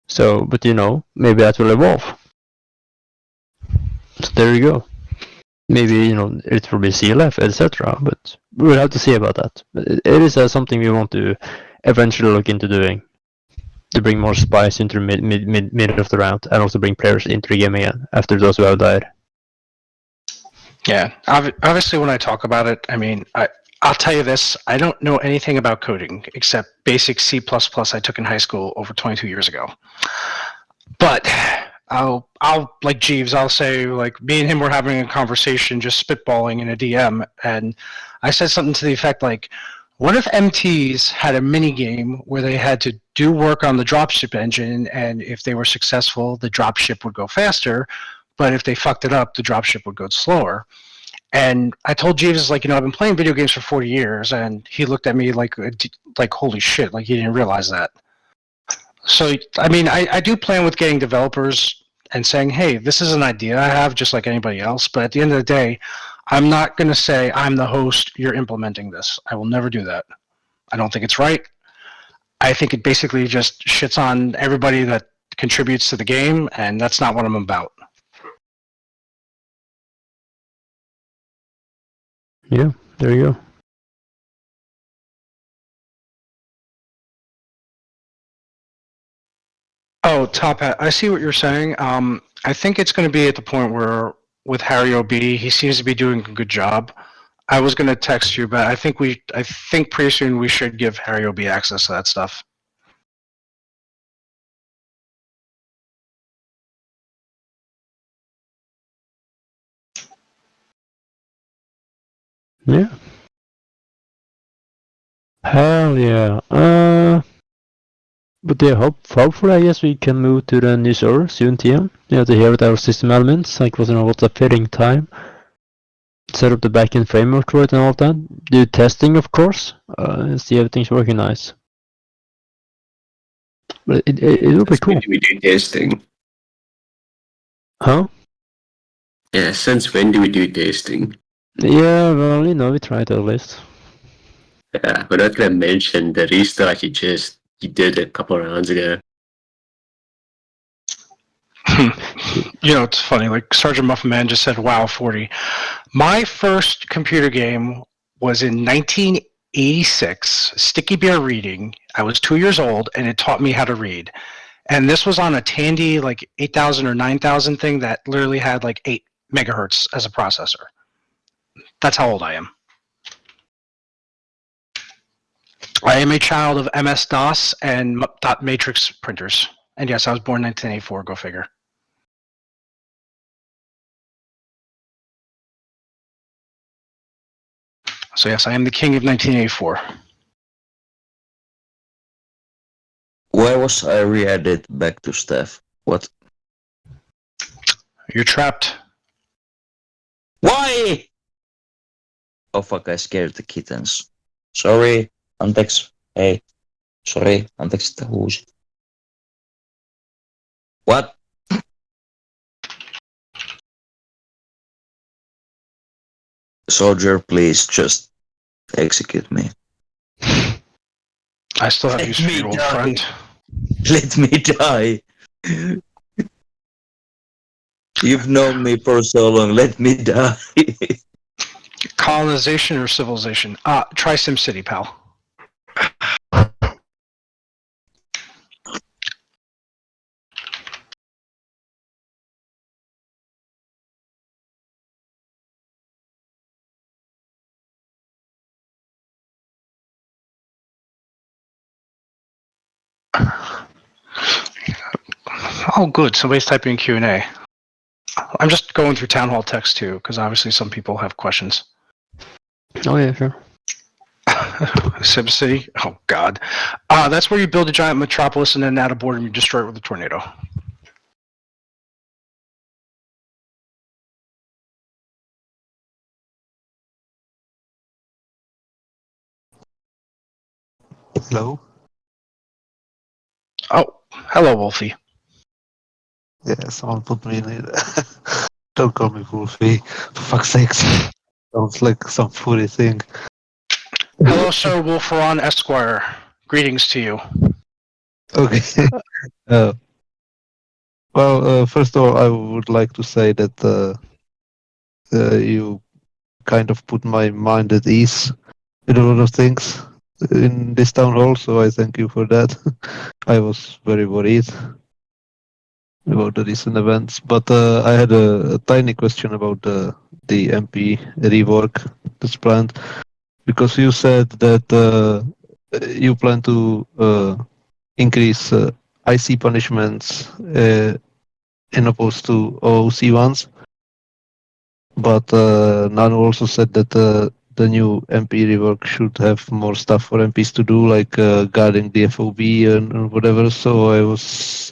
So, but maybe that will evolve. So there you go. Maybe, it will be CLF, etc. But we'll have to see about that. But it is something we want to eventually look into doing. To bring more spice into the mid of the round, and also bring players into the game again after those who have died. Yeah, obviously when I talk about it, I mean, I'll tell you this, I don't know anything about coding except basic C++ I took in high school over 22 years ago. But I'll like Jeeves, I'll say, like, me and him were having a conversation, just spitballing in a DM, and I said something to the effect like, what if MTs had a mini game where they had to do work on the dropship engine, and if they were successful, the dropship would go faster, but if they fucked it up, the dropship would go slower. And I told Jeeves, like, I've been playing video games for 40 years, and he looked at me like holy shit, like he didn't realize that. So, I mean, I do plan with getting developers and saying, hey, this is an idea I have just like anybody else, but at the end of the day, I'm not going to say I'm the host, you're implementing this. I will never do that. I don't think it's right. I think it basically just shits on everybody that contributes to the game, and that's not what I'm about. Yeah, there you go. Oh, Top Hat, I see what you're saying. I think it's going to be at the point where with Harry OB, he seems to be doing a good job. I was going to text you, but I think pretty soon we should give Harry OB access to that stuff. Yeah. Hell yeah. But yeah, hopefully, I guess we can move to the new server soon, TM. Yeah, to hear our system elements, like what's a fitting time. Set up the backend framework for it and all that. Do testing, of course, and see everything's working nice. But it will be Since when cool. do we do testing? Huh? Yeah, since when do we do testing? Yeah, well, we tried our list. Yeah, we're not gonna mention the restart you did a couple rounds ago. It's funny. Like Sergeant Muffin Man just said, "Wow, 40." My first computer game was in 1986. Sticky Bear Reading. I was 2 years old, and it taught me how to read. And this was on a Tandy like 8000 or 9000 thing that literally had like 8 megahertz as a processor. That's how old I am. I am a child of MS-DOS and dot matrix printers. And yes, I was born in 1984. Go figure. So yes, I am the king of 1984. Why was I re-added back to staff? What? You're trapped. Why? Oh fuck, I scared the kittens. Sorry, anteeksi. Hey. Sorry, anteeksi, että huusin. What? Soldier, please just execute me. I still have Let use for me your old die. friend. Let me die. You've known me for so long. Let me die. Colonization or civilization? Try SimCity, pal. Oh, good. Somebody's typing in Q&A. I'm just going through Townhall text too, because obviously some people have questions. Oh yeah, sure. SimCity? Oh, God. That's where you build a giant metropolis and then add a border and you destroy it with a tornado. Hello? Oh, hello, Wolfie. Yeah, someone put me in it. Don't call me Wolfie. For fuck's sake. Sounds like some furry thing. Hello, Sir Wolferon Esquire. Greetings to you. Okay. First of all, I would like to say that you kind of put my mind at ease with a lot of things in this town hall, so I thank you for that. I was very worried about the recent events, but I had a tiny question about the MP rework that's planned, because you said that you plan to increase IC punishments in opposed to OOC ones, but Nano also said that the new MP rework should have more stuff for MPs to do, like guarding the FOB and whatever. So I was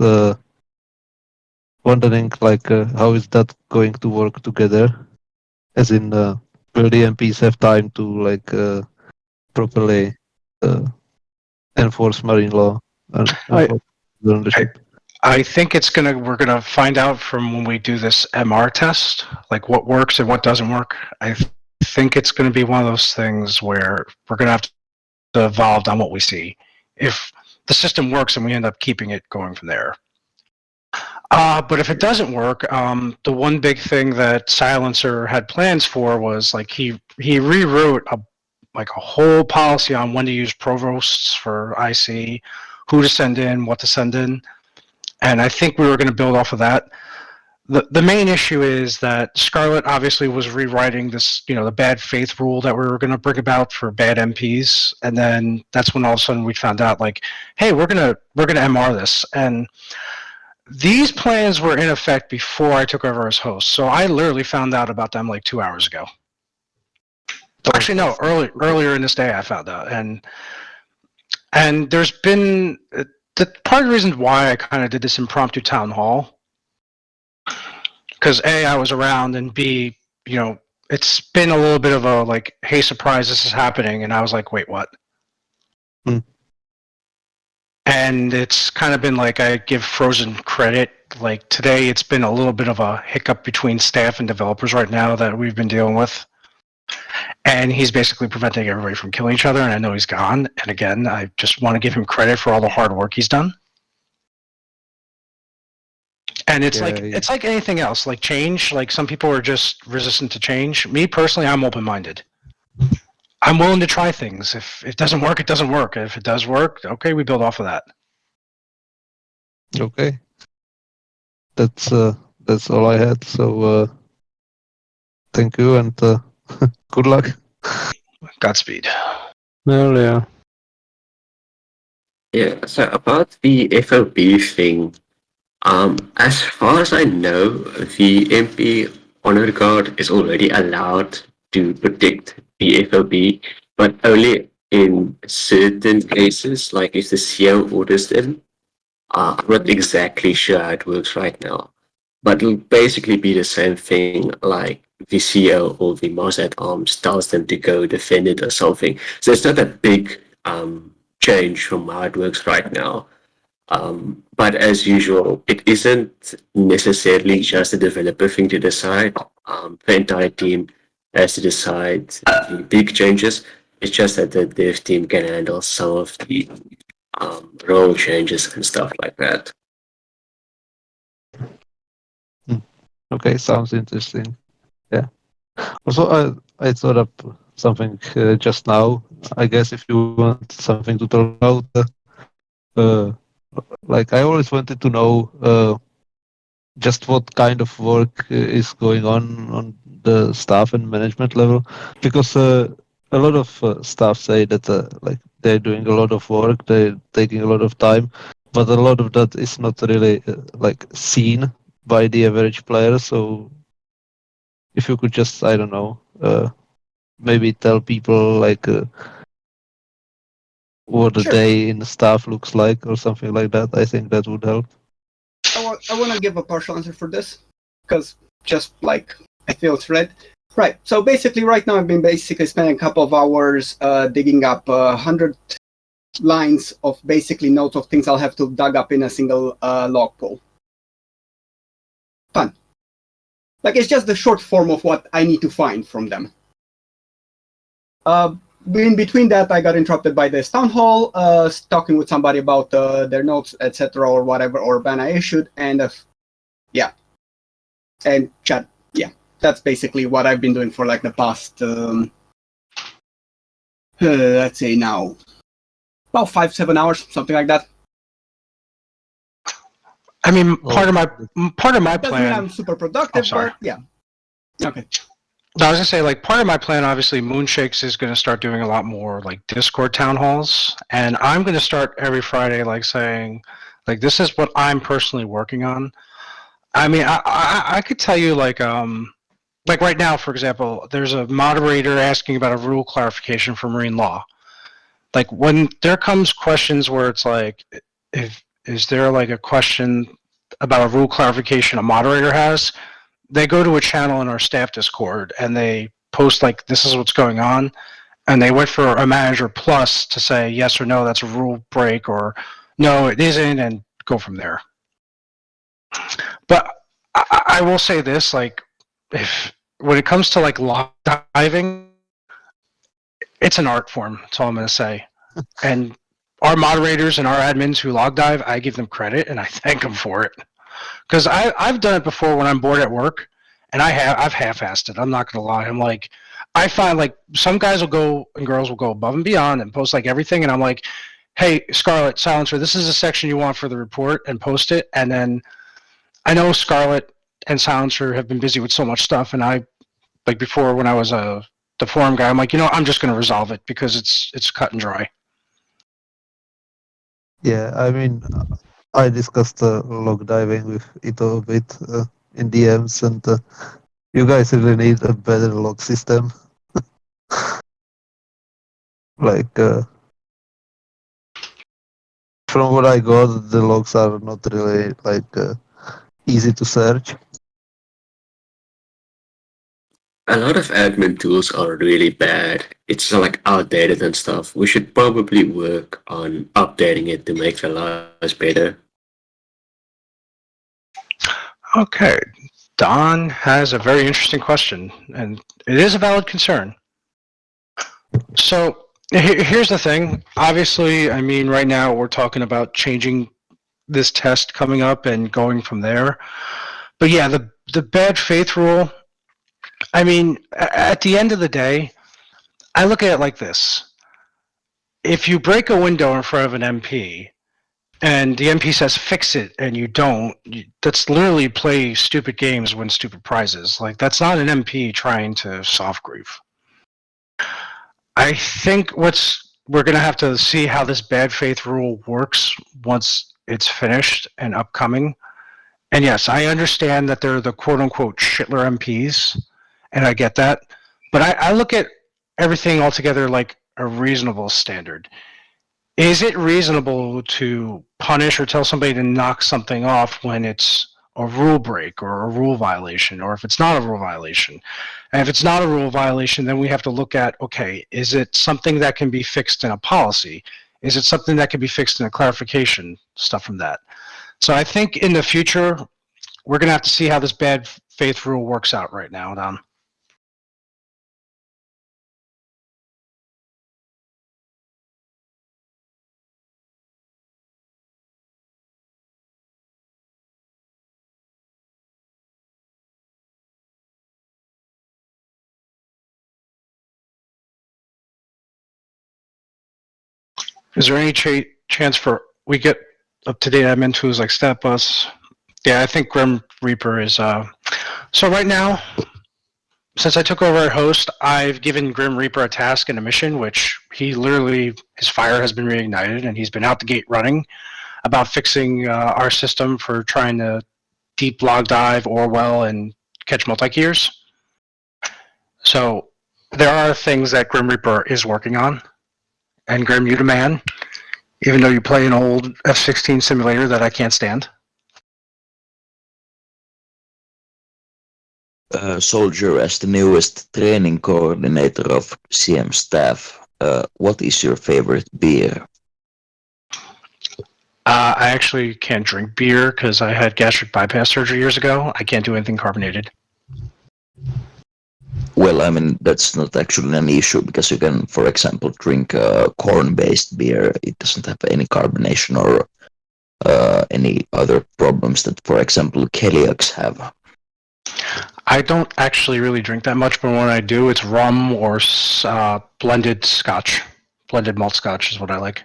wondering, like, how is that going to work together? As in, will the MPs have time to like properly enforce marine law and enforce the ownership? I think we're gonna find out from when we do this MR test, like what works and what doesn't work. I think it's gonna be one of those things where we're gonna have to evolve on what we see. If the system works and we end up keeping it going from there. But if it doesn't work, the one big thing that Silencer had plans for was like he rewrote a whole policy on when to use provosts for IC, who to send in, what to send in. And I think we were going to build off of that. The main issue is that Scarlet obviously was rewriting this, the bad faith rule that we were going to bring about for bad MPs, and then that's when all of a sudden we found out, like, hey, we're gonna MR this, and these plans were in effect before I took over as host. So I literally found out about them like 2 hours ago. Actually, no, earlier in this day I found out, and there's been the part of the reason why I kind of did this impromptu town hall, because A, I was around, and B, you know, it's been a little bit of a like, hey, surprise, this is happening, and I was like, wait, what? Hmm. And it's kind of been like I give Frozen credit. Like today, it's been a little bit of a hiccup between staff and developers right now that we've been dealing with. And he's basically preventing everybody from killing each other, and I know he's gone. And again, I just want to give him credit for all the hard work he's done. And it's it's like anything else, like change. Like some people are just resistant to change. Me personally, I'm open-minded. I'm willing to try things. If it doesn't work, it doesn't work. If it does work, okay, we build off of that. Okay. That's all I had. So thank you and good luck. Godspeed. Well, yeah. Yeah, so about the FOB thing, as far as I know, the MP Honor Guard is already allowed to protect the FOB, but only in certain cases, like if the CM orders them. I'm not exactly sure how it works right now, but it'll basically be the same thing like the CEO or the Master at Arms tells them to go defend it or something. So it's not a big change from how it works right now. But as usual, it isn't necessarily just a developer thing to decide. The entire team has to decide the big changes. It's just that the dev team can handle some of the role changes and stuff like that. Okay, sounds interesting. Yeah. Also, I thought up something just now. I guess if you want something to talk about, like I always wanted to know just what kind of work is going on the staff and management level, because a lot of staff say that like they're doing a lot of work, they're taking a lot of time, but a lot of that is not really like seen by the average player. So if you could just, I don't know, maybe tell people like what a Sure. day in the staff looks like or something like that, I think that would help. I want to give a partial answer for this, because just like I feel it's read. Right, so basically right now I've been basically spending a couple of hours digging up 100 lines of basically notes of things I'll have to dug up in a single log pool. Fun. Like, it's just the short form of what I need to find from them. In between that, I got interrupted by this town hall, talking with somebody about their notes, etc., or whatever, or ban I issued, and yeah. And chat, yeah. That's basically what I've been doing for like the past, let's say now, about 5-7 hours, something like that. I mean, part of my Doesn't mean plan. I'm super productive, sorry. but yeah. Okay. I was gonna say, like, part of my plan, obviously, Moonshakes is gonna start doing a lot more like Discord town halls, and I'm gonna start every Friday, like saying, like, this is what I'm personally working on. I mean, I could tell you, like right now, for example, there's a moderator asking about a rule clarification for marine law. Like, when there comes questions where it's like, is there like a question about a rule clarification a moderator has? They go to a channel in our staff Discord and they post like, this is what's going on, and they wait for a manager plus to say yes or no, that's a rule break, or no, it isn't, and go from there. But I will say this, like, when it comes to like log diving, it's an art form. That's all I'm going to say. And our moderators and our admins who log dive, I give them credit and I thank them for it. Because I've done it before when I'm bored at work, and I've half-assed it. I'm not going to lie. I'm like, I find like some guys will go and girls will go above and beyond and post like everything, and I'm like, hey, Scarlet, Silencer, this is a section you want for the report, and post it. And then I know Scarlet and Silencer have been busy with so much stuff, and I, like before when I was the forum guy, I'm like, I'm just going to resolve it because it's cut and dry. Yeah, I mean, I discussed log diving with Ito a bit in DMs, and you guys really need a better log system. Like, from what I got, the logs are not really like easy to search. A lot of admin tools are really bad. It's like outdated and stuff. We should probably work on updating it to make the lives better. Okay. Don has a very interesting question, and it is a valid concern. So here's the thing. Obviously, I mean, right now we're talking about changing this test coming up and going from there. But yeah, the bad faith rule, I mean, at the end of the day, I look at it like this. If you break a window in front of an MP and the MP says fix it and you don't, that's literally play stupid games, win stupid prizes. Like, that's not an MP trying to solve grief. I think we're going to have to see how this bad faith rule works once it's finished and upcoming. And yes, I understand that they're the quote-unquote shitler MPs, and I get that. But I look at everything altogether like a reasonable standard. Is it reasonable to punish or tell somebody to knock something off when it's a rule break or a rule violation, or if it's not a rule violation? And if it's not a rule violation, then we have to look at, okay, is it something that can be fixed in a policy? Is it something that can be fixed in a clarification, stuff from that? So I think in the future, we're going to have to see how this bad faith rule works out right now, Don. Is there any chance for we get up-to-date admin tools like StatBus? Yeah, I think Grim Reaper is... So right now, since I took over at host, I've given Grim Reaper a task and a mission, which he literally, his fire has been reignited, and he's been out the gate running about fixing our system for trying to deep log dive, Orwell, and catch multi-keys. So there are things that Grim Reaper is working on. And Grim, you the man, even though you play an old F-16 simulator that I can't stand. Soldier, as the newest training coordinator of CM staff, what is your favorite beer? I actually can't drink beer because I had gastric bypass surgery years ago. I can't do anything carbonated. Well, I mean, that's not actually an issue because you can, for example, drink corn-based beer. It doesn't have any carbonation or any other problems that, for example, celiacs have. I don't actually really drink that much, but when I do, it's rum or blended scotch. Blended malt scotch is what I like.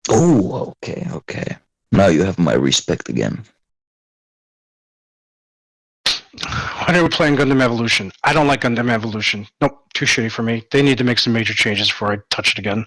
Oh, okay. Now you have my respect again. When are we playing Gundam Evolution? I don't like Gundam Evolution. Nope, too shitty for me. They need to make some major changes before I touch it again.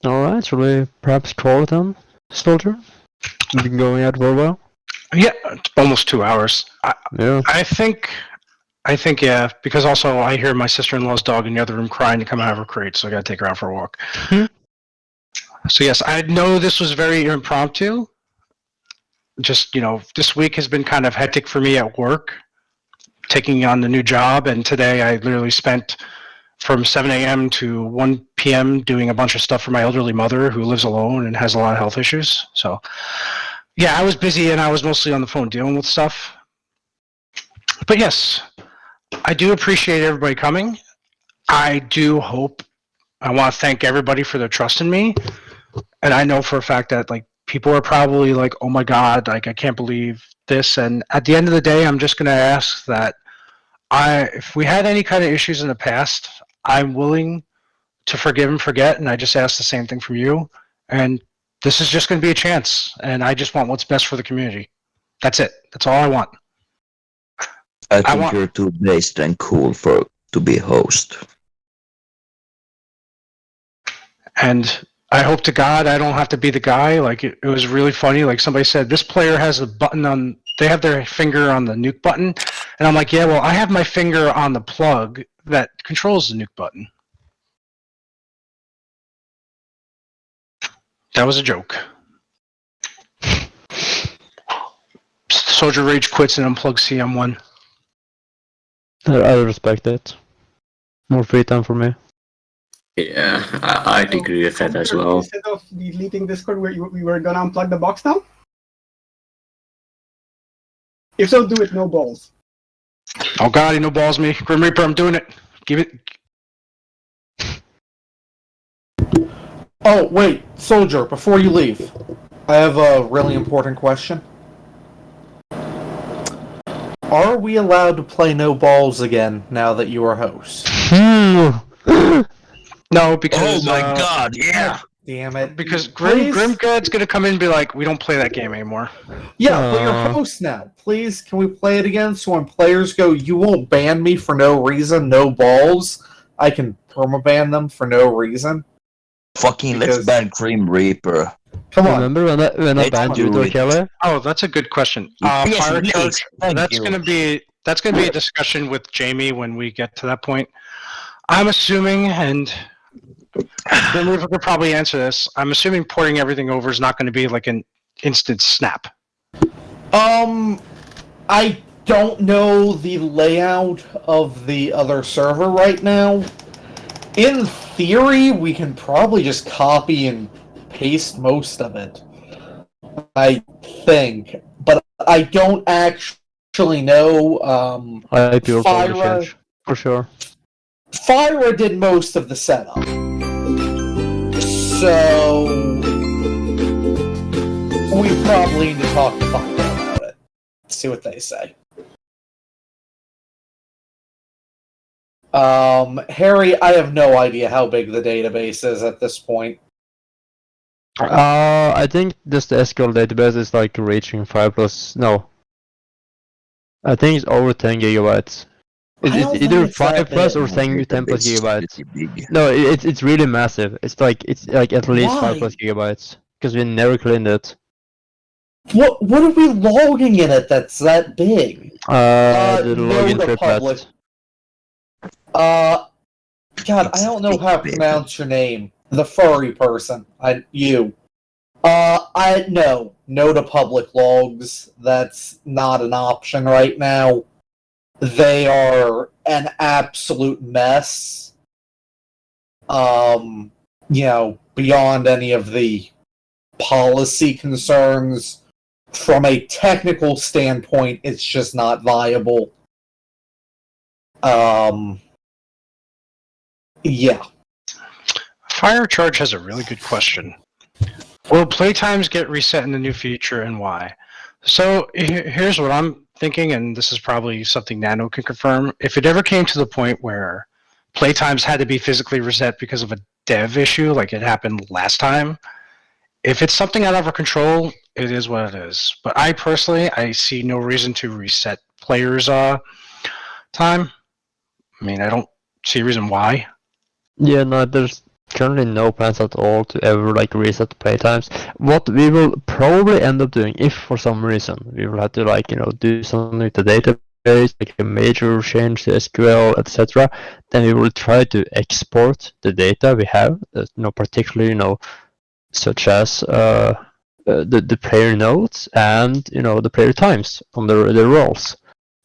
Alright, shall we perhaps call it then, Soldier? We've been going out for a while. Yeah, it's almost 2 hours. Yeah. I think, yeah, because also I hear my sister-in-law's dog in the other room crying to come out of her crate, so I gotta take her out for a walk. So yes, I know this was very impromptu. Just, this week has been kind of hectic for me at work, taking on the new job, and today I literally spent from 7 a.m. to 1 p.m. doing a bunch of stuff for my elderly mother who lives alone and has a lot of health issues. So, yeah, I was busy and I was mostly on the phone dealing with stuff. But yes, I do appreciate everybody coming. I want to thank everybody for their trust in me. And I know for a fact that, people are probably like, oh my God, I can't believe this. And at the end of the day, I'm just going to ask that if we had any kind of issues in the past, I'm willing to forgive and forget, and I just ask the same thing from you. And this is just going to be a chance, and I just want what's best for the community. That's it. That's all I want. I think you're too based and cool to be a host. And I hope to God I don't have to be the guy. Like it was really funny. Like somebody said, this player has a button on. They have their finger on the nuke button, and I'm like, yeah, well, I have my finger on the plug that controls the nuke button. That was a joke. Soldier Rage quits and unplugs CM1. I respect it. More free time for me. Yeah, I'd agree with that as well. Instead of deleting Discord, we were gonna unplug the box now? If so, do it, no balls. Oh God, he no balls me. Grim Reaper, I'm doing it. Give it. Oh, wait, Soldier, before you leave, I have a really important question. Are we allowed to play no balls again now that you are host? No, because God, yeah. Damn it. because Please? Grimgod's gonna come in and be like, we don't play that game anymore. Yeah, but you're host now. Please, can we play it again so when players go, you won't ban me for no reason, no balls, I can permaban them for no reason? Fucking let's ban Grim Reaper. Come on. Remember when I Let's banned you, do it. Kelly? Oh, that's a good question. Yes, Fire please. charge. Thank That's you. gonna be a discussion with Jamie when we get to that point. I'm assuming, and Grim Reaper could probably answer this. I'm assuming porting everything over is not going to be like an instant snap. I don't know the layout of the other server right now. In theory, we can probably just copy and paste most of it. I think. But I don't actually know. IP will probably Fyra, change, for sure. Fyra did most of the setup. So we probably need to talk to Fyra about it. See what they say. Harry, I have no idea how big the database is at this point. I think just the SQL database is like reaching 5 plus. No. I think it's over 10 gigabytes. I don't It's think either it's that 5 plus big. or 10 plus It's gigabytes. pretty big. No, it's really massive. It's like at least Why? 5 plus gigabytes. Because we never cleaned it. What are we logging in it that's that big? The no login to public. triplet. God, I don't know how to pronounce your name. The furry person. You. No to public logs. That's not an option right now. They are an absolute mess. Beyond any of the policy concerns. From a technical standpoint, it's just not viable. Yeah. Fire Charge has a really good question. Will playtimes get reset in the new feature and why? So here's what I'm thinking, and this is probably something Nano can confirm. If it ever came to the point where playtimes had to be physically reset because of a dev issue, like it happened last time, if it's something out of our control, it is what it is. But I see no reason to reset players' time. I mean, I don't see a reason why. Yeah, no, there's currently no plans at all to ever reset the playtimes. What we will probably end up doing, if for some reason we will have to do something with the database, like a major change to SQL, etc., then we will try to export the data we have, particularly such as the player nodes and the player times on the roles,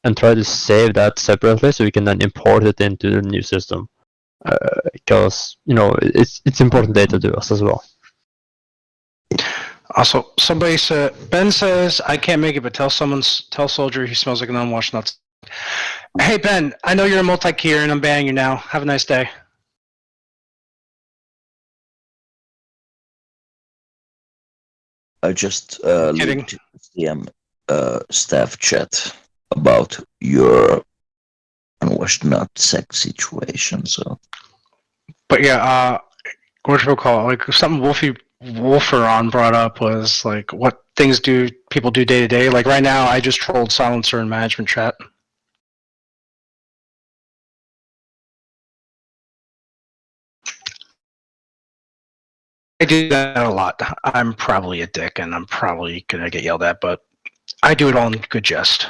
and try to save that separately so we can then import it into the new system. Because it's important data to us as well. Also, somebody said, Ben says, I can't make it, but tell Soldier he smells like an unwashed nuts. Hey Ben, I know you're a multi-keyer and I'm banning you now. Have a nice day. I just linked CM staff chat about your unwashed nut sex situation. So, but yeah, what should we call it? Something Wolferon brought up was what things do people do day to day? Like right now, I just trolled Silencer in management chat. do that a lot. I'm probably a dick, and I'm probably gonna get yelled at, but I do it all in good jest.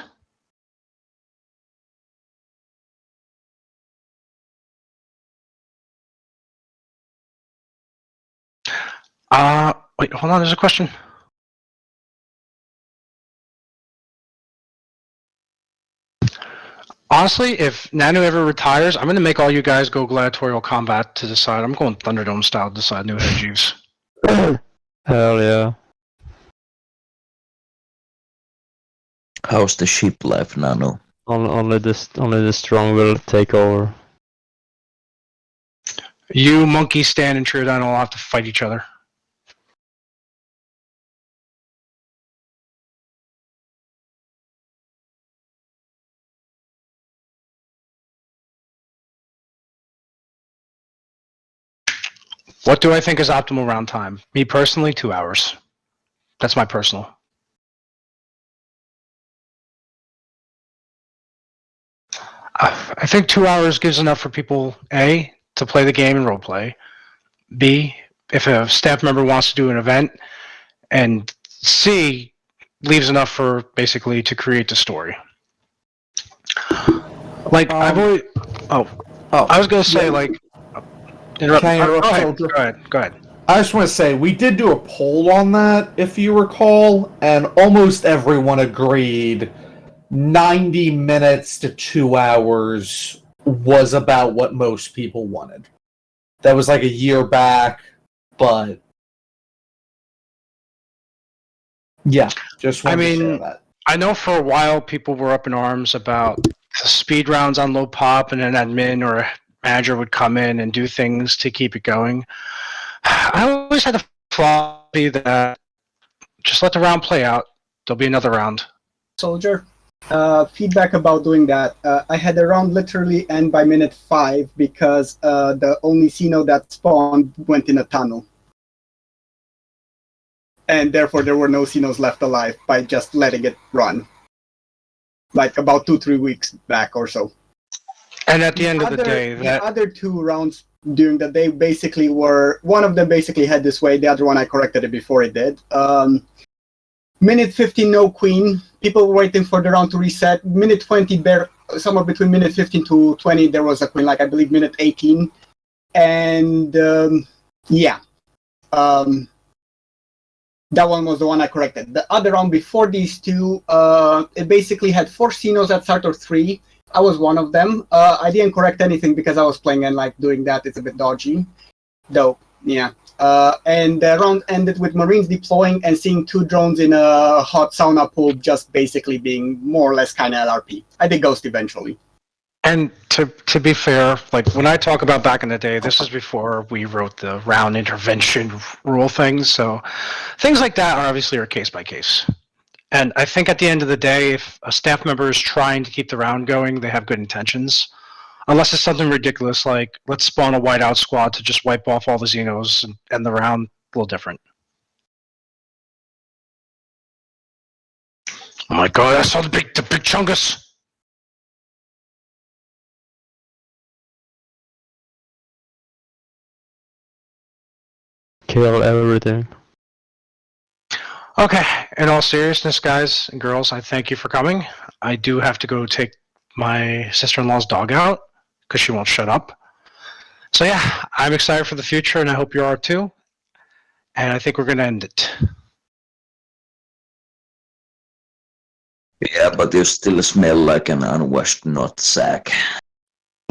Wait, hold on. There's a question. Honestly, if Nanu ever retires, I'm going to make all you guys go gladiatorial combat to decide. I'm going Thunderdome style to decide new head chiefs. Hell yeah. How's the ship life, Nano? Only the strong will take over. You, Monkey, Stan, and Triodon all have to fight each other. What do I think is optimal round time? Me personally, 2 hours. That's my personal. I think 2 hours gives enough for people, A, to play the game and roleplay. B, if a staff member wants to do an event. And C, leaves enough for basically to create the story. Like, I've always... I was going to say, like... Interrupt. Go ahead. I just want to say, we did do a poll on that, if you recall, and almost everyone agreed 90 minutes to 2 hours was about what most people wanted. That was like a year back, but... Yeah, just wanted to share that. I know for a while people were up in arms about the speed rounds on low pop, and an admin or a manager would come in and do things to keep it going. I always had the philosophy that just let the round play out. There'll be another round. Soldier, feedback about doing that. I had a round literally end by minute 5 because the only Xeno that spawned went in a tunnel. And therefore there were no Xenos left alive by just letting it run. Like about 2-3 weeks back or so. And at the end of the day, the other 2 rounds during the day basically were, one of them basically had this way, the other one I corrected it before it did. Minute 15, no queen. People were waiting for the round to reset. Minute 20, somewhere between minute 15 to 20, there was a queen, like I believe minute 18. And that one was the one I corrected. The other round before these 2, it basically had 4 Xenos at start or 3. I was one of them. I didn't correct anything because I was playing and like doing that. It's a bit dodgy, though. Yeah. And the round ended with Marines deploying and seeing 2 drones in a hot sauna pool, just basically being more or less kind of LRP. I did Ghost eventually. And to be fair, like when I talk about back in the day, this is before we wrote the round intervention rule things. So things like that are obviously case by case. And I think at the end of the day, if a staff member is trying to keep the round going, they have good intentions. Unless it's something ridiculous like, let's spawn a whiteout squad to just wipe off all the Xenos and end the round, a little different. Oh my god, I saw the big chungus! Kill everything. Okay, in all seriousness, guys and girls, I thank you for coming. I do have to go take my sister-in-law's dog out because she won't shut up. So yeah, I'm excited for the future, and I hope you are too. And I think we're going to end it. Yeah, but you still smell like an unwashed nut sack.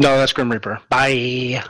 No, that's Grim Reaper. Bye.